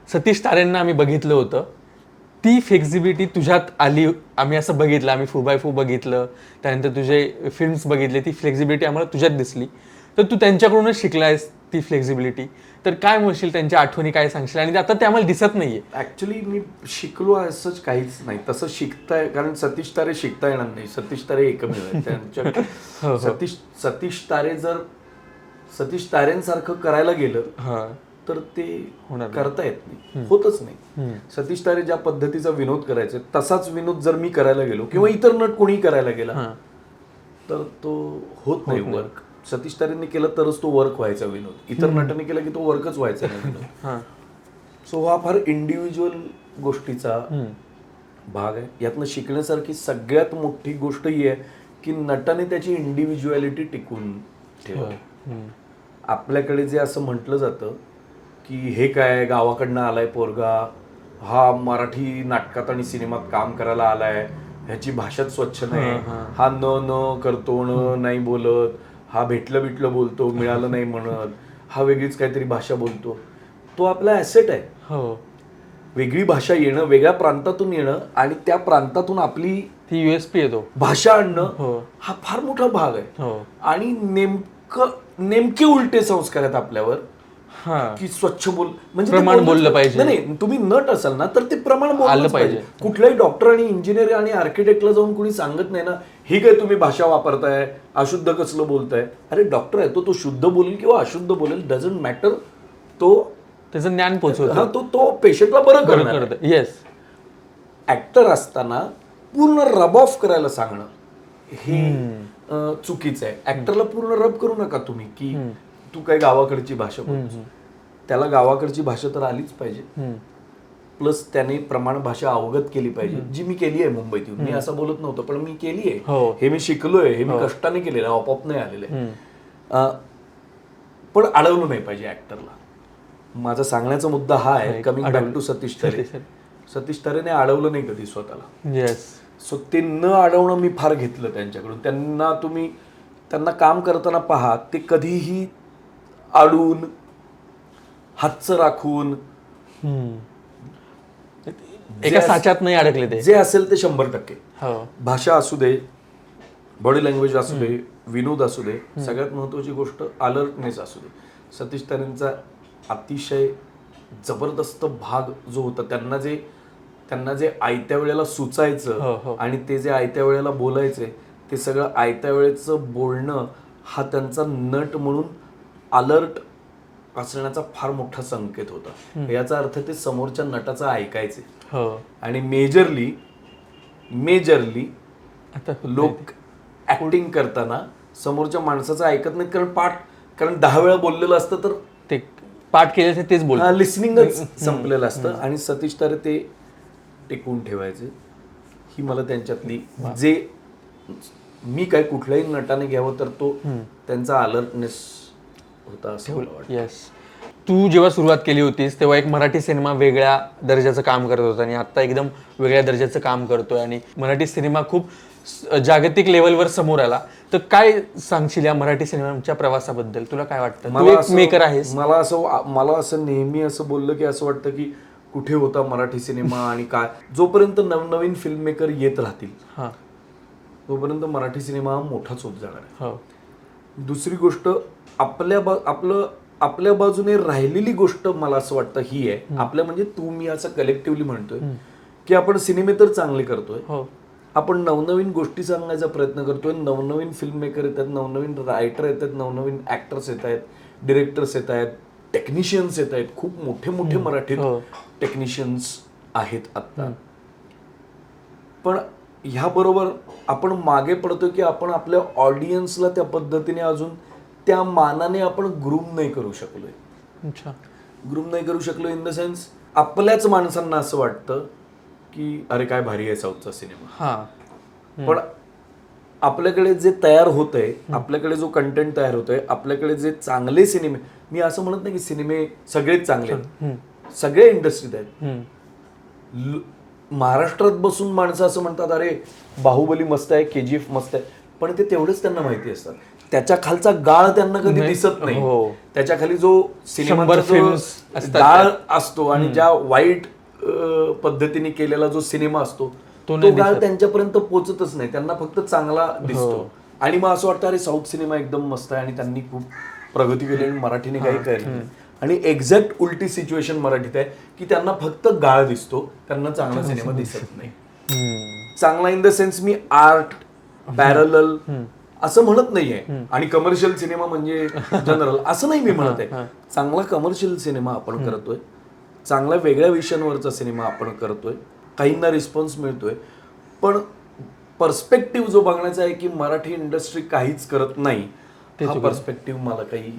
सतीश तारेंना आम्ही बघितलं होतं ती फ्लेक्झिबिलिटी तुझ्यात आली, आम्ही असं बघितलं, आम्ही 4x4 बघितलं, त्यानंतर तुझे फिल्म्स बघितले, ती फ्लेक्झिबिलिटी आम्हाला तुझ्यात दिसली. तर तू त्यांच्याकडूनच शिकलायस ती फ्लेक्झिबिलिटी. तर काय म्हणशील, त्यांच्या आठवणी काय सांगशील, आणि आता ते आम्हाला दिसत नाहीये. ऍक्च्युली मी शिकलो असंच काहीच नाही, तसं शिकताय, कारण सतीश तारे शिकता येणार नाही. सतीश तारे एकमेव आहेत त्यांच्या. सतीश तारे जर सतीश तारेंसारखं करायला गेलं तर ते करता येत नाही, होतच नाही. सतीश तारे ज्या पद्धतीचा विनोद करायचे तसाच विनोद जर मी करायला गेलो किंवा इतर नट कोणी करायला गेला तर तो होत नाही वर्क. सतीश तारेंनी केलं तरच तो वर्क व्हायचा विनोद, इतर नटांनी केला की तो वर्कच व्हायचा नाही विनोद. सो हा फार इंडिव्हिज्युअल गोष्टीचा भाग आहे. यातनं शिकण्यासारखी सगळ्यात मोठी गोष्ट ही आहे की नटाने त्याची इंडिव्हिज्युअलिटी टिकून ठेवावी. आपल्याकडे जे असं म्हटलं जातं की हे काय गावाकडनं आलाय पोरगा, हा मराठी नाटकात आणि सिनेमात काम करायला आलाय, ह्याची भाषाच स्वच्छ नाही, हा न करतो, नाही बोलत, हा भेटलं बोलतो, मिळालं नाही म्हणत, हा वेगळीच काहीतरी भाषा बोलतो. तो आपला ऍसेट आहे. वेगळी भाषा येणं, वेगळ्या प्रांतातून येणं आणि त्या प्रांतातून आपली ती युएसपी येतो भाषा आणणं हा फार मोठा भाग आहे. आणि नेमके उलटे संस्कार आहेत आपल्यावर की स्वच्छ बोल, म्हणजे प्रमाण बोललं पाहिजे. नाही, तुम्ही नट असाल ना तर ते प्रमाण बोललं पाहिजे. कुठल्याही डॉक्टर आणि इंजिनियर आणि आर्किटेक्टला जाऊन कुणी सांगत नाही ना, ही काय तुम्ही भाषा वापरताय, अशुद्ध कसलं बोलताय. अरे डॉक्टर आहे, तो शुद्ध बोलेल किंवा अशुद्ध बोलेल, डझंट मॅटर. तो त्याचं ज्ञान पोहोचवतो, तो पेशंटला बरं करणार. येस. ऍक्टर असताना पूर्ण रब ऑफ करायला सांगणं हे चुकीचं आहे. ऍक्टरला पूर्ण रब करू नका तुम्ही की तू काय गावाकडची भाषा बोलतोस. त्याला गावाकडची भाषा तर आलीच पाहिजे, प्लस त्याने प्रमाण भाषा अवगत केली पाहिजे, जी मी केली आहे मुंबईत येऊन. मी असं बोलत नव्हतं पण मी केली आहे, हे मी शिकलोय, हे मी कष्टाने केलेलं आहे, आपोआप नाही आलेलं आहे. पण अडवलं नाही पाहिजे ऍक्टरला. माझा सांगण्याचा मुद्दा हा आहे, कमिंग बॅक टू सतीश तारे. सतीश तारेने अडवलं नाही कधी स्वतःला. येस. सो ते न अडवणं मी फार घेतलं त्यांच्याकडून. त्यांना काम करताना पहा, ते कधीही अडून हातचं राखून एका साच्यात नाही अडकले. ते जे असेल ते 100%. भाषा असू दे, बॉडी लँग्वेज असू दे, विनोद असू दे, सगळ्यात महत्वाची गोष्ट अलर्टनेस असू दे. सतीश तारेंचा अतिशय जबरदस्त भाग जो होता, त्यांना जे आयत्या वेळेला सुचायचं आणि ते जे आयत्या वेळेला बोलायचे, ते सगळं आयत्या वेळेचं बोलणं हा त्यांचा नट म्हणून अलर्ट असण्याचा फार मोठा संकेत होता. याचा अर्थ ते समोरच्या नटाचा ऐकायचे. आणि मेजरली लोक ऍक्टिंग करताना समोरच्या माणसाचं ऐकत नाहीत, कारण 10 वेळा बोललेलं असतं तर ते पाठ केल्याचं तेच बोल, लिसनिंगच संपलेलं असतं. आणि सतीश तारे ते टिकवून ठेवायचे. ही मला त्यांच्यातली, जे मी काय कुठल्याही नटाने घ्यावं तर तो त्यांचा अलर्टनेस होता असं मला वाटतं. येस. तू जेव्हा सुरुवात केली होतीस तेव्हा एक मराठी सिनेमा वेगळ्या दर्जाचं काम करत होता आणि आता एकदम वेगळ्या दर्जाचं काम करतोय आणि मराठी सिनेमा खूप जागतिक लेवलवर समोर आला. तर काय सांगशील या मराठी सिनेमाच्या प्रवासाबद्दल? तुला काय वाटतं? तू एक मेकर आहेस. मला असं नेहमी असं बोललं की असं वाटतं की कुठे होता मराठी सिनेमा आणि काय. जोपर्यंत नवनवीन फिल्म मेकर येत राहतील तोपर्यंत मराठी सिनेमा मोठाच होत जाणार आहे. दुसरी गोष्ट, आपल्या बाजूने राहिलेली गोष्ट मला असं वाटतं ही आहे, आपल्या म्हणजे तू मी असं कलेक्टिव्हली म्हणतोय की आपण सिनेमे तर चांगले करतोय, आपण नवनवीन गोष्टी सांगण्याचा प्रयत्न करतोय, नवनवीन फिल्म मेकर येतात, नवनवीन रायटर येतात, नवनवीन ऍक्टर्स येत आहेत, डिरेक्टर्स येत आहेत, टेक्निशियन्स येत आहेत. खूप मोठे मराठीत टेक्निशियन्स आहेत आत्ता. पण ह्याबरोबर आपण मागे पडतोय की आपण आपल्या ऑडियन्सला त्या पद्धतीने अजून त्या मानाने आपण ग्रूम नाही करू शकलो. इन द सेन्स आपल्याच माणसांना असं वाटतं की अरे काय भारी आहे साऊथचा सिनेमा. पण आपल्याकडे जे तयार होतंय, आपल्याकडे जो कंटेंट तयार होतोय, आपल्याकडे जे चांगले सिनेमे, मी असं म्हणत नाही की सिनेमे सगळेच चांगले आहेत, सगळे इंडस्ट्रीत आहेत. महाराष्ट्रात बसून माणसं असं म्हणतात अरे बाहुबली मस्त आहे, KGF मस्त आहे, पण ते तेवढेच त्यांना माहिती असतात. त्याच्या खालचा गाळ त्यांना कधी दिसत नाही. त्याच्या खाली जो सिनेमाचा गाळ असतो आणि ज्या वाईट पद्धतीने केलेला जो सिनेमा असतो तो तो गाळ त्यांच्यापर्यंत पोहोचतच नाही, त्यांना फक्त चांगला दिसतो. आणि मग असं वाटतं अरे साऊथ सिनेमा एकदम मस्त आहे आणि त्यांनी खूप प्रगती केली आणि मराठीने काही केलं नाही. आणि एक्झॅक्ट उलटी सिच्युएशन मराठीत आहे की त्यांना फक्त गाळ दिसतो, त्यांना चांगला सिनेमा दिसत नाही. चांगला in the sense me art parallel असं म्हणत नाहीये आणि कमर्शियल सिनेमा म्हणजे जनरल असं नाही मी म्हणत आहे. चांगला कमर्शियल सिनेमा आपण करतोय, चांगल्या वेगळ्या विषयांवरचा सिनेमा आपण करतोय, काहींना रिस्पॉन्स मिळतोय. पण पर्स्पेक्टिव्ह जो बघण्याचा आहे की मराठी इंडस्ट्री काहीच करत नाही, हा पर्स्पेक्टिव्ह मला काही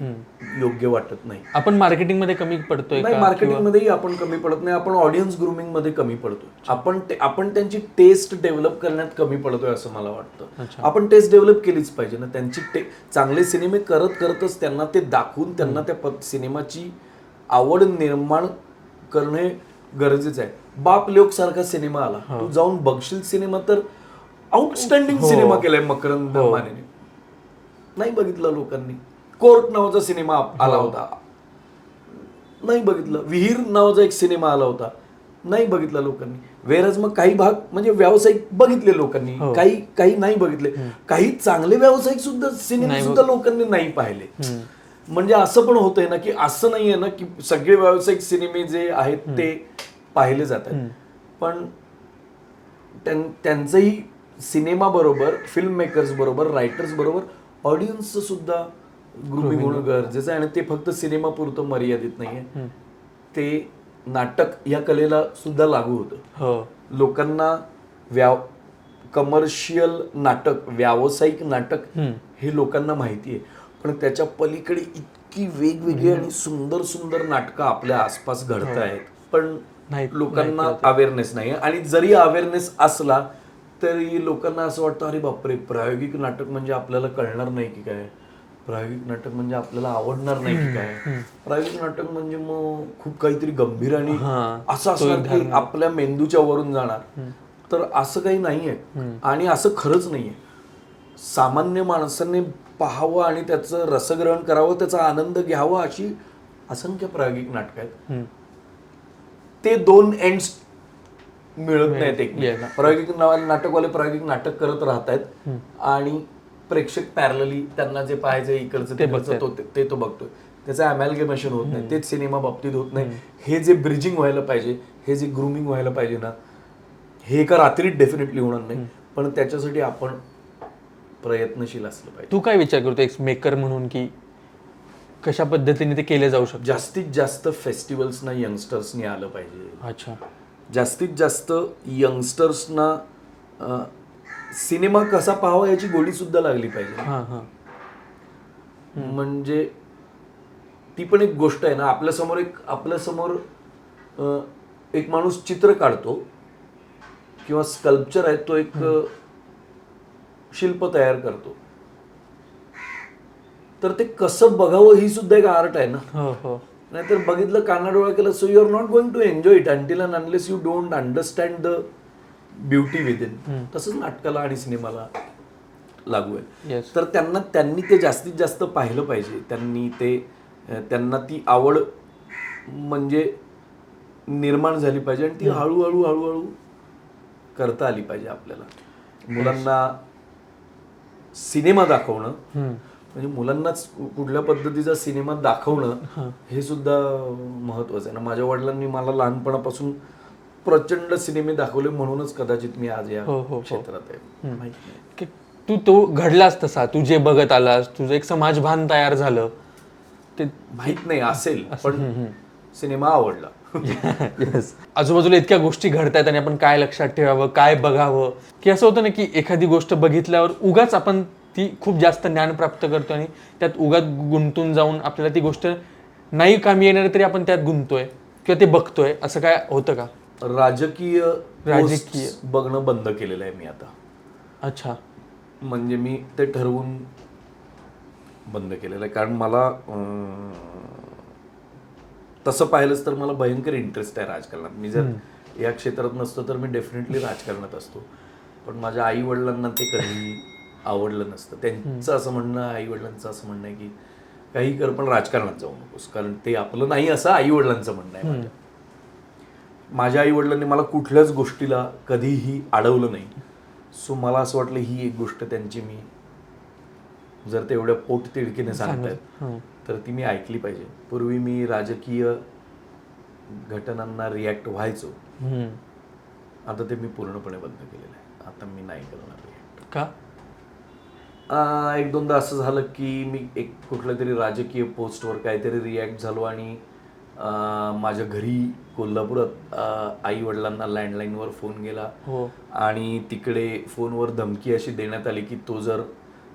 योग्य वाटत नाही. आपण मार्केटिंग मध्ये कमी पडतोय नाही, मार्केटिंग मध्येही आपण कमी पडत नाही, आपण ऑडियन्स ग्रूमिंग मध्ये कमी पडतोय. आपण त्यांची टेस्ट डेव्हलप करण्यात कमी पडतोय असं मला वाटतं. आपण टेस्ट डेव्हलप केलीच पाहिजे ना. त्यांची चांगले सिनेमे करतच त्यांना ते दाखवून त्यांना त्या सिनेमाची आवड निर्माण करणे गरजेचं आहे. बाप लोक सारखा सिनेमा आला, तू जाऊन बघशील सिनेमा तर आउटस्टँडिंग सिनेमा केलाय मकरंद मानेने, नाही बघितलं लोकांनी. कोर्ट नावाचा सिनेमा आला होता, नाही बघितलं. विहीर नावाचा एक सिनेमा आला होता, नाही बघितला लोकांनी. वेरज मग काही भाग म्हणजे व्यावसायिक बघितले लोकांनी, काही नाही बघितले. काही चांगले व्यावसायिक सुद्धा सिनेमे सुद्धा लोकांनी नाही पाहिले. म्हणजे असं पण होतंय ना की असं नाहीये ना की सगळे व्यावसायिक सिनेमे जे आहेत ते पाहिले जातात, पण त्यांचंही सिनेमा बरोबर, फिल्म मेकर्स बरोबर, रायटर्स बरोबर ऑडियन्सचं सुद्धा ग्रुपिंग होणं गरजेचं आहे. आणि ते फक्त सिनेमा पुरतं मर्यादित नाहीये, ते नाटक या कलेला सुद्धा लागू होतं. लोकांना कमर्शियल नाटक, व्यावसायिक नाटक हे लोकांना माहिती आहे, पण त्याच्या पलीकडे इतकी वेगवेगळी आणि सुंदर सुंदर नाटकं आपल्या आसपास घडत आहेत, पण लोकांना अवेअरनेस नाही. आणि जरी अवेअरनेस असला तरी लोकांना असं वाटतं अरे बापरे, प्रायोगिक नाटक म्हणजे आपल्याला कळणार नाही की काय, प्रायोगिक नाटक म्हणजे आपल्याला आवडणार नाही की काय, प्रायोगिक नाटक म्हणजे मग खूप काहीतरी गंभीर आणि असं असणार की आपल्या मेंदूच्या वरून जाणार. तर असं काही नाहीये आणि असं खरंच नाहीये. सामान्य माणसाने पाहावं आणि त्याचं रसग्रहण करावं, त्याचा आनंद घ्यावा, अशी असंख्य प्रायोगिक नाटक आहेत. ते दोन एंड्स मिळत नाहीत एकमेकांना. प्रायोगिक नाटकवाले प्रायोगिक नाटक करत राहतात आणि प्रेक्षक पॅरलली त्यांना जे पाहायचं इकडचं ते तो बघतोय. त्याचं अमॅलगेमेशन होत नाही, तेच सिनेमा बाबतीत होत नाही. हे जे ब्रिजिंग व्हायला पाहिजे, हे जे ग्रूमिंग व्हायला पाहिजे ना, हे एका रात्रीत डेफिनेटली होणार नाही, पण त्याच्यासाठी आपण प्रयत्नशील असलं पाहिजे. तू काय विचार करतो एक मेकर म्हणून की कशा पद्धतीने ते केले जाऊ शकते? जास्तीत जास्त फेस्टिवल्सना यंगस्टर्सनी आलं पाहिजे. अच्छा. जास्तीत जास्त यंगस्टर्सना सिनेमा कसा पाहावा याची गोडी सुद्धा लागली पाहिजे. म्हणजे ती पण एक गोष्ट आहे ना, आपल्यासमोर एक माणूस चित्र काढतो किंवा स्कल्पचर आहे, तो एक शिल्प तयार करतो, तर ते कसं बघावं ही सुद्धा एक आर्ट आहे ना. नाहीतर बघितलं काना डोळा केलं, so you are not going to enjoy it until and unless you don't understand the beauty within. तसंच नाटकाला आणि सिनेमाला लागू आहे. तर त्यांनी ते जास्तीत जास्त पाहिलं पाहिजे. त्यांना ती आवड म्हणजे निर्माण झाली पाहिजे आणि ती हळूहळू करता आली पाहिजे आपल्याला. मुलांना सिनेमा दाखवणं म्हणजे मुलांनाच कुठल्या पद्धतीचा सिनेमा दाखवणं हे सुद्धा महत्वाचं आहे ना. माझ्या वडिलांनी मला लहानपणापासून प्रचंड सिनेमे दाखवले, म्हणूनच कदाचित मी आज या क्षेत्रात आहे. माहिती नाही तू तो घडलास तसा, तू जे बघत आलास, तुझं एक समाजभान तयार झालं, ते माहित नाही असेल, पण सिनेमा आवडला. आजूबाजूला इतक्या गोष्टी घडतायत आणि आपण काय लक्षात ठेवावं, काय बघावं, की असं होतं ना की एखादी गोष्ट बघितल्यावर उगाच आपण ती खूप जास्त ज्ञान प्राप्त करतो आणि त्यात उगाच गुंतून जाऊन आपल्याला ती गोष्ट नाही कामी येणार तरी आपण त्यात गुंततोय किंवा ते बघतोय. असं काय होतं का? राजकीय बघणं बंद केलेलं आहे मी आता. अच्छा. म्हणजे मी ते ठरवून बंद केलेलं आहे, कारण मला तसं पाहिलंच तर मला भयंकर इंटरेस्ट आहे राजकारणात. मी जर या क्षेत्रात नसतो तर मी डेफिनेटली राजकारणात असतो, पण माझ्या आई वडिलांना ते कधी आवडलं नसतं. त्यांचं असं म्हणणं, आई वडिलांचं असं म्हणणं आहे की काही कर पण राजकारणात जाऊ नकोस, कारण ते आपलं नाही, असं आई वडिलांचं म्हणणं आहे माझ्या. माझ्या आईवडिलांनी मला कुठल्याच गोष्टीला कधीही अडवलं नाही. सो मला असं वाटलं ही एक गोष्ट त्यांची मी जर ते एवढ्या पोटतिडकीने सांगतायत तर ती मी ऐकली पाहिजे. पूर्वी मी राजकीय घटनांना रिॲक्ट व्हायचो, आता ते मी पूर्णपणे बंद केलेलं आहे. आता मी नाही करणार रिॲक्ट. का? एक दोनदा असं झालं की मी एक कुठल्या तरी राजकीय पोस्टवर काहीतरी रिॲक्ट झालो आणि माझ्या घरी कोल्हापुरात आई वडिलांना लँडलाईनवर फोन गेला आणि तिकडे फोनवर धमकी अशी देण्यात आली की तो जर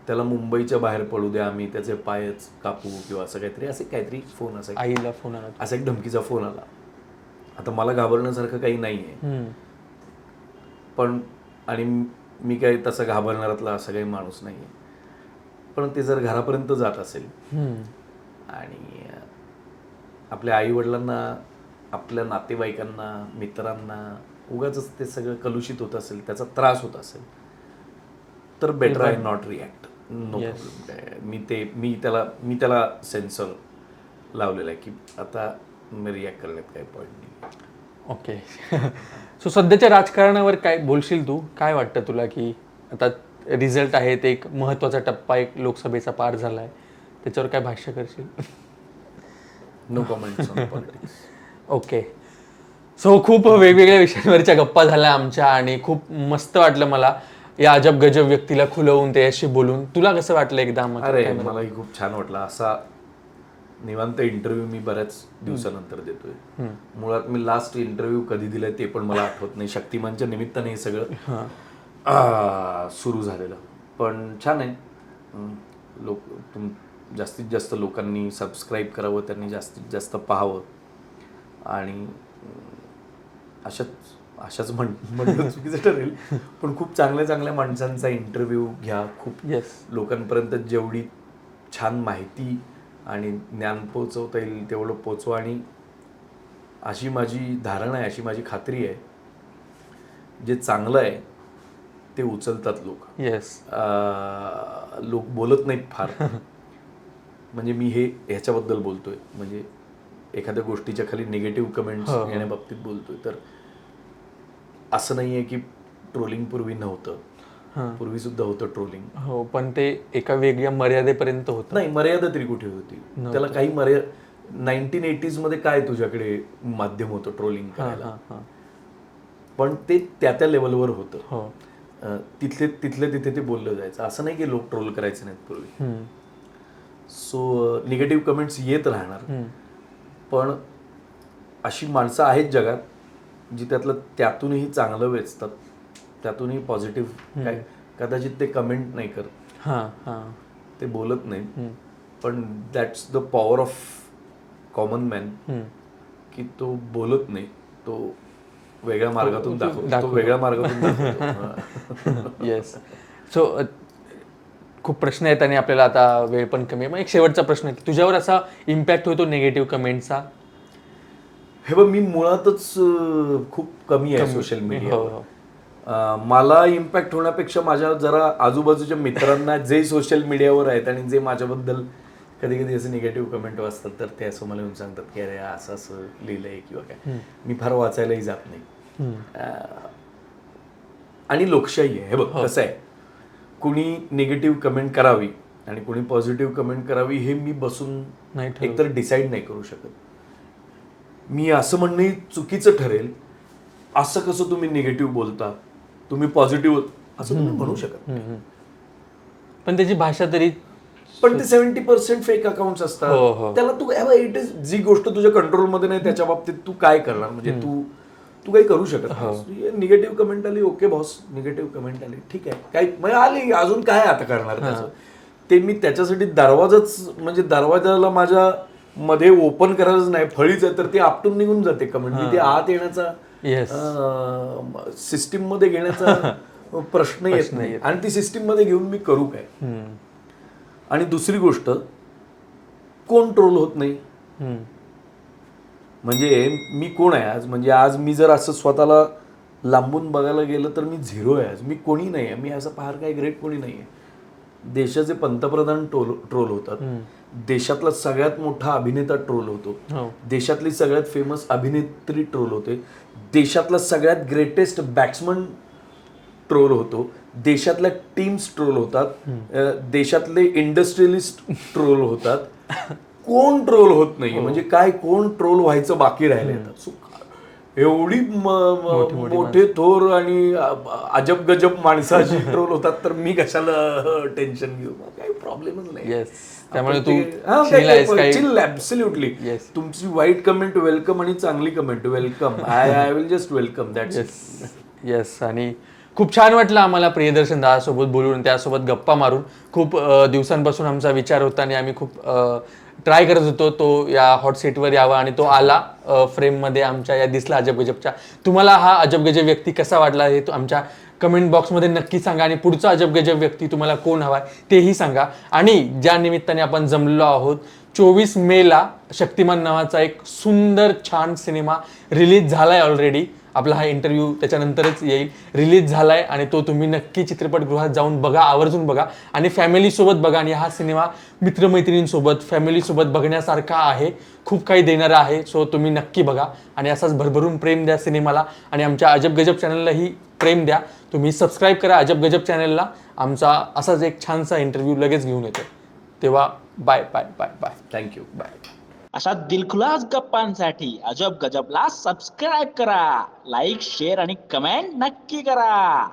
त्याला मुंबईच्या बाहेर पडू द्या, आम्ही त्याचे पायच कापू किंवा असं काहीतरी, असे काहीतरी फोन असा आईला फोन आला, असा एक धमकीचा फोन आला. आता मला घाबरण्यासारखं काही नाही आहे, पण आणि मी काही तसं घाबरणारातला असा काही माणूस नाही आहे, पण ते जर घरापर्यंत जात असेल आणि आपल्या आईवडिलांना, आपल्या नातेवाईकांना, मित्रांना उगाच ते सगळं कलुषित होत असेल, त्याचा त्रास होत असेल, तर better I not react. No problem. मी त्याला सेन्सर लावलेला आहे की आता मी रिॲक्ट करण्यात काही पॉईंट नाही. ओके. सो सध्याच्या राजकारणावर काय बोलशील तू? काय वाटतं तुला की आता रिझल्ट आहेत, एक महत्त्वाचा टप्पा एक लोकसभेचा पार झाला आहे, त्याच्यावर काय भाष्य करशील? No comments on politics. Okay. So खूप वेगवेगळ्या विषयांवरच्या गप्पा झाल्या आमच्या आणि खूप मस्त वाटलं मला या अजब गजब व्यक्तीला खुलवून त्याच्याशी बोलून. तुला कसं वाटलं एकदा? अरे मलाही खूप छान वाटलं. असा निवांत इंटरव्ह्यू मी बऱ्याच दिवसानंतर देतोय. मुळात मी लास्ट इंटरव्ह्यू कधी दिलाय ते पण मला आठवत नाही. शक्तिमानच्या निमित्ताने हे सगळं सुरू झालेलं, पण छान आहे. जास्तीत जास्त लोकांनी सबस्क्राईब करावं, त्यांनी जास्तीत जास्त पाहावं आणि अशाच म्हणणं चुकीचं ठरेल, पण खूप चांगल्या चांगल्या माणसांचा इंटरव्ह्यू घ्या. खूप लोकांपर्यंत जेवढी छान माहिती आणि ज्ञान पोचवता येईल तेवढं पोचवा. आणि अशी माझी धारणा आहे, अशी माझी खात्री आहे, जे चांगलं आहे ते उचलतात लोक. लोक बोलत नाहीत फार. म्हणजे मी ह्याच्याबद्दल बोलतोय, म्हणजे एखाद्या गोष्टीच्या खाली निगेटिव्ह कमेंट्स येण्याबाबतीत बोलतोय. तर असं नाहीये की ट्रोलिंग पूर्वी नव्हतं, पूर्वी सुद्धा होतं ट्रोलिंग. हो, पण ते एका वेगळ्या मर्यादेपर्यंत होतं. नाही, मर्यादा तरी कुठे होती त्याला? काही मर्यादा 1980s मध्ये काय तुझ्याकडे माध्यम होतं ट्रोलिंग करायला, पण ते त्या लेवलवर होतं. तिथले तिथे ते बोललं जायचं. असं नाही की लोक ट्रोल करायचे नाहीत पूर्वी. सो निगेटिव्ह कमेंट्स येत राहणार, पण अशी माणसं आहेत जगात जी त्यातूनही चांगलं वेचतात, त्यातूनही पॉझिटिव्ह. काय कदाचित ते कमेंट नाही करत, ते बोलत नाहीत, पण that's the power of common man, की तो बोलत नाही, तो वेगळ्या मार्गातून दाखवतो, वेगळ्या मार्गातून दाखवतो. येस. सो खूप प्रश्न आहेत आणि आपल्याला आता वेळ पण कमी आहे. मग एक शेवटचा प्रश्न, की तुझ्यावर असा इम्पॅक्ट होतो निगेटिव्ह कमेंटचा? हे बघ, मी मुळातच खूप कमी आहे सोशल मीडियावर. मला इम्पॅक्ट होण्यापेक्षा माझ्या जरा आजूबाजूच्या मित्रांना जे सोशल मीडियावर आहेत आणि जे माझ्याबद्दल कधी कधी असं निगेटिव्ह कमेंट वाचतात, तर ते असं मला येऊन सांगतात की अरे असं असं लिहिलंय किंवा काय. मी फार वाचायलाही जात नाही. आणि लोकशाही आहे. हे बघ कसं आहे, कुणी निगेटिव्ह कमेंट करावी आणि कुणी पॉझिटिव्ह कमेंट करावी हे मी बसून एकतर डिसाईड नाही करू शकत. मी असं म्हणणंही चुकीचं ठरेल, असं कसं तुम्ही निगेटिव्ह बोलता, तुम्ही पॉझिटिव्ह असं तुम्ही म्हणू शकत. पण त्याची भाषा तरी, पण ते 70% फेक अकाउंट्स असतात. त्याला तू इट इज, जी गोष्ट तुझ्या कंट्रोलमध्ये नाही त्याच्या बाबतीत तू काय करणार? म्हणजे तू काही करू शकत नाही. निगेटिव्ह कमेंट आली, ओके बॉस, निगेटिव्ह कमेंट आली, ठीक आहे, काही म्हणजे आली, अजून काय आता करणार त्याचं? ते मी त्याच्यासाठी दरवाजाच, म्हणजे दरवाजाला माझ्या मध्ये ओपन करायलाच नाही, फळीच आहे तर ती आपटून निघून जाते कमेंट. मी ते आत येण्याचा, सिस्टीम मध्ये घेण्याचा प्रश्न येत नाही. आणि ती सिस्टीम मध्ये घेऊन मी करू काय? आणि दुसरी गोष्ट, कोण ट्रोल होत नाही? म्हणजे मी कोण आहे आज? म्हणजे आज मी जर असं स्वतःला लांबून बघायला गेलं तर मी झिरो आहे आज. मी कोणी नाही आहे. मी असं फार काही ग्रेट कोणी नाही आहे. देशाचे पंतप्रधान ट्रोल होतात, देशातला सगळ्यात मोठा अभिनेता ट्रोल होतो, हो. देशातली सगळ्यात फेमस अभिनेत्री ट्रोल होते, देशातला सगळ्यात ग्रेटेस्ट बॅट्समन ट्रोल होतो, देशातल्या टीम्स ट्रोल होतात, देशातले इंडस्ट्रियलिस्ट ट्रोल होतात. कोण ट्रोल होत नाही? म्हणजे काय, कोण ट्रोल व्हायचं बाकी राहिले? एवढी मोठे थोर आणि अजब गजब माणसाची ट्रोल होतात, तर मी कशाला टेन्शन घेऊ? काही प्रॉब्लेमच नाही. येस, त्यामुळे तू chill आहेस काही? Chill, absolutely. Yes. तुमची वाईट कमेंट वेलकम आणि चांगली comment welcome. I will just welcome that's. Yes, आणि खूप छान वाटलं आम्हाला प्रियदर्शन दादासोबत बोलून, त्यासोबत गप्पा मारून. खूप दिवसांपासून आमचा विचार होता आणि आम्ही खूप ट्राय करत होतो तो या हॉट सीटवर यावा, आणि तो आला फ्रेममध्ये आमच्या, या दिसला अजब गजबच्या. तुम्हाला हा अजब गजब व्यक्ती कसा वाटला हे आमच्या कमेंट बॉक्समध्ये नक्की सांगा, आणि पुढचा अजब गजब व्यक्ती तुम्हाला कोण हवाय तेही सांगा. आणि ज्या निमित्ताने आपण जमलेलो आहोत, 24 मेला शक्तिमान नावाचा एक सुंदर छान सिनेमा रिलीज झालाय ऑलरेडी. आपला हा इंटरव्ह्यू त्याच्यानंतरच येईल, रिलीज झालाय, आणि तो तुम्ही नक्की चित्रपटगृहात जाऊन बघा, आवर्जून बघा, आणि फॅमिलीसोबत बघा. आणि हा सिनेमा मित्रमैत्रिणींसोबत, फॅमिलीसोबत बघण्यासारखा आहे, खूप काही देणारा आहे. सो तुम्ही नक्की बघा, आणि असाच भरभरून प्रेम द्या सिनेमाला, आणि आमच्या अजब गजब चॅनललाही प्रेम द्या. तुम्ही सबस्क्राईब करा अजब गजब चॅनलला. आमचा असाच एक छानसा इंटरव्ह्यू लगेच घेऊन येतो. तेव्हा bye bye bye bye. Thank you. Bye. अशा दिलखुलास गप्पांसाठी अजब गजबला सबस्क्राईब करा, लाईक, शेअर आणि कमेंट नक्की करा.